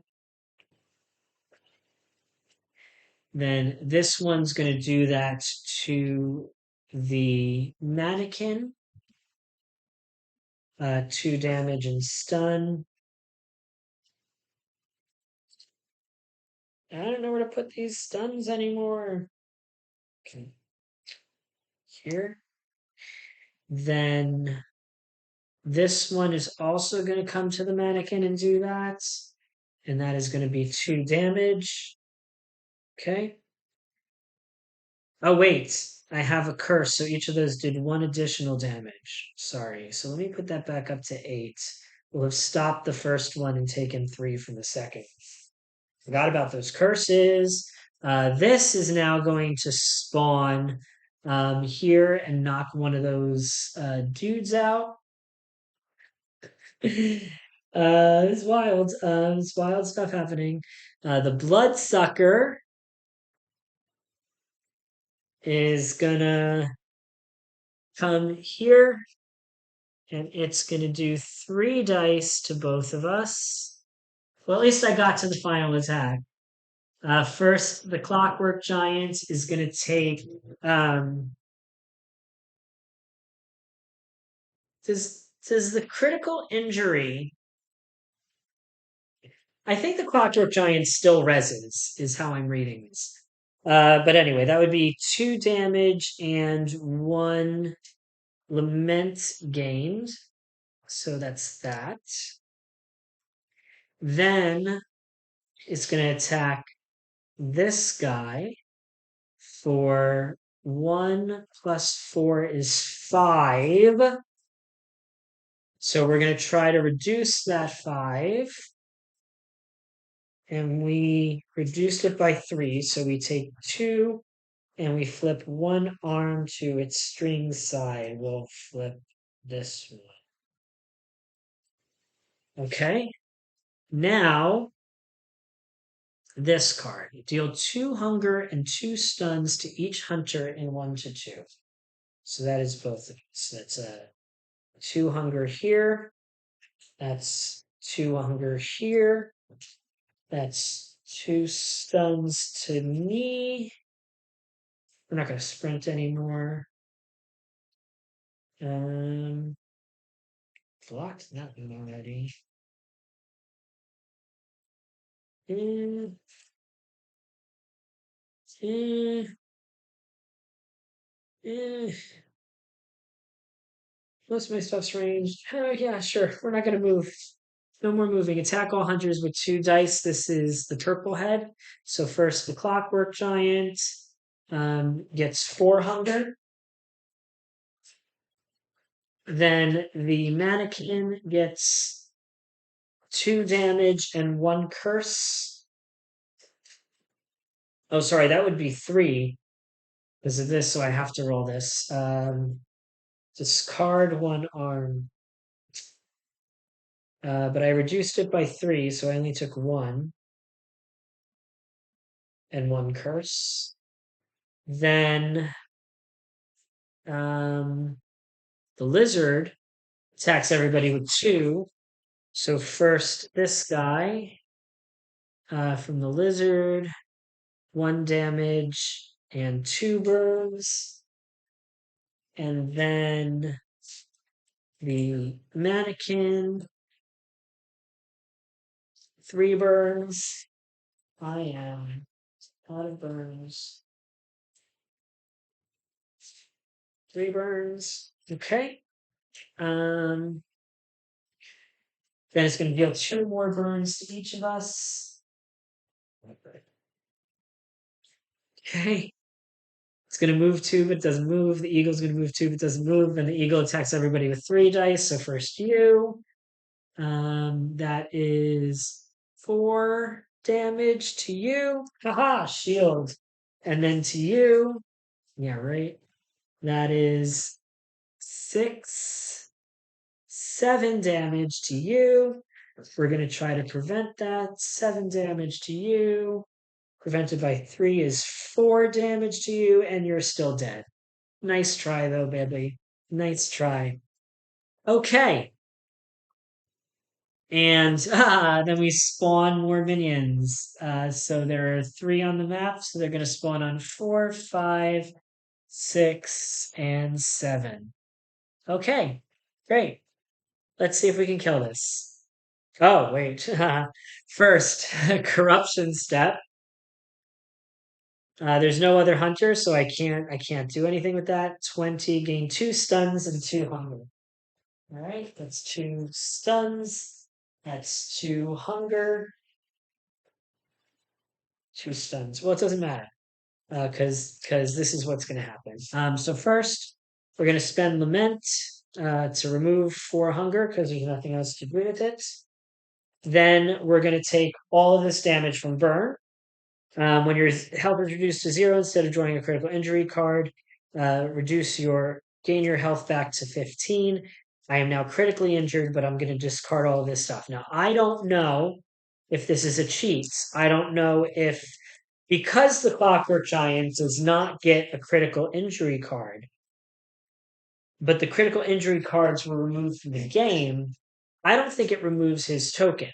Then this one's going to do that to the Mannequin. 2 damage and stun. I don't know where to put these stuns anymore. Okay. Here. Then this one is also going to come to the Mannequin and do that. And that is going to be 2 damage. Okay. Oh, wait. I have a curse, so each of those did 1 additional damage. Sorry. So let me put that back up to 8. We'll have stopped the first one and taken 3 from the second. Forgot about those curses. This is now going to spawn here and knock one of those dudes out. It's wild. It's wild stuff happening. The Bloodsucker is gonna come here and it's gonna do 3 dice to both of us. Well, at least I got to the final attack. First, the Clockwork Giant is gonna take. Does the critical injury? I think the Clockwork Giant still reses, is how I'm reading this. But anyway, that would be 2 damage and 1 lament gained. So that's that. Then it's going to attack this guy for 1 plus 4 is 5. So we're going to try to reduce that 5. And we reduced it by 3. So we take 2 and we flip 1 arm to its string side. We'll flip this one. Okay. Now, this card. Deal 2 hunger and 2 stuns to each hunter in 1 to 2. So that is both of these. That's 2 hunger here. That's 2 hunger here. That's 2 stuns to me. We're not going to sprint anymore. Blocked that one already. Eh, eh, eh. Most of my stuff's ranged. Oh, yeah, sure. We're not going to move. No more moving. Attack all hunters with 2 dice. This is the purple head. So first, the Clockwork Giant gets 4 hunger. Then the Mannequin gets 2 damage and 1 curse. Oh, sorry, that would be 3 because of this, so I have to roll this. Discard 1 arm. But I reduced it by 3, so I only took 1 and 1 curse. Then the lizard attacks everybody with 2. So first, this guy from the lizard, 1 damage and 2 burns. And then the mannequin, 3 burns. I am out of burns. 3 burns. Okay. Then it's going to deal 2 more burns to each of us. Okay. It's going to move 2, but it doesn't move. The eagle's going to move 2, but it doesn't move. And the eagle attacks everybody with 3 dice. So first you. That is 4 damage to you. Haha, shield. And then to you. Yeah, right. That is 6, 7 damage to you. We're going to try to prevent that. 7 damage to you. Prevented by 3 is 4 damage to you, and you're still dead. Nice try, though, baby. Nice try. Okay. And then we spawn more minions. So there are 3 on the map, so they're going to spawn on 4, 5, 6, and 7. Okay, great. Let's see if we can kill this. Oh, wait. First, corruption step. There's no other hunter, so I can't do anything with that. 20, gain 2 stuns and 2 hunger. All right, that's 2 stuns. That's 2 hunger. 2 stuns. Well, it doesn't matter because this is what's going to happen. So first, we're going to spend lament to remove 4 hunger because there's nothing else to do with it. Then we're going to take all of this damage from burn. When your health is reduced to 0, instead of drawing a critical injury card, gain your health back to 15. I am now critically injured, but I'm going to discard all of this stuff. Now, I don't know if this is a cheat. I don't know if, because the Clockwork Giant does not get a critical injury card, but the critical injury cards were removed from the game, I don't think it removes his token.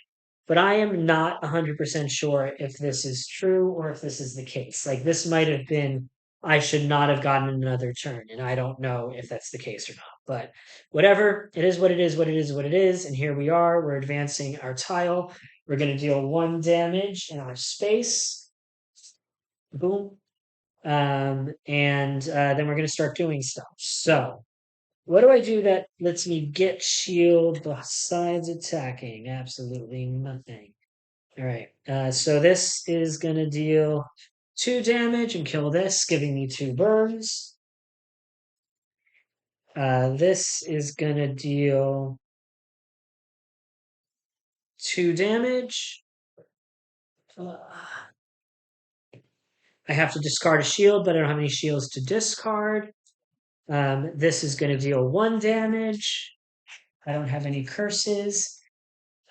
But I am not 100% sure if this is true or if this is the case. Like, this might have been, I should not have gotten another turn, and I don't know if that's the case or not. But whatever, it is what it is, what it is, what it is. And here we are. We're advancing our tile. We're going to deal 1 damage in our space. Boom. And then we're going to start doing stuff. So, what do I do that lets me get shield besides attacking? Absolutely nothing. All right. So this is going to deal 2 damage and kill this, giving me 2 burns. This is going to deal 2 damage. I have to discard a shield, but I don't have any shields to discard. This is going to deal 1 damage. I don't have any curses.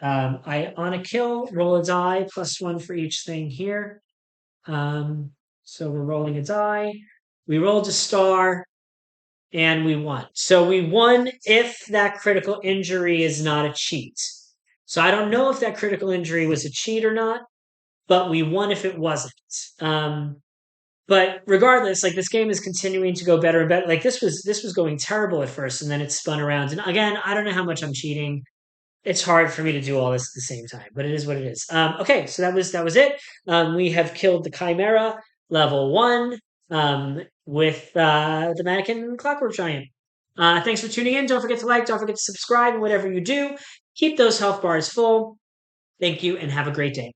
On a kill, roll a die, +1 for each thing here. So we're rolling a die. We rolled a star, and we won. So we won if that critical injury is not a cheat. So I don't know if that critical injury was a cheat or not, but we won if it wasn't. But regardless, like, this game is continuing to go better and better. Like, this was going terrible at first, and then it spun around. And again, I don't know how much I'm cheating. It's hard for me to do all this at the same time, but it is what it is. Okay, so that was it. We have killed the Chimera level 1 with the Mannequin Clockwork Giant. Thanks for tuning in. Don't forget to like, don't forget to subscribe, and whatever you do, keep those health bars full. Thank you, and have a great day.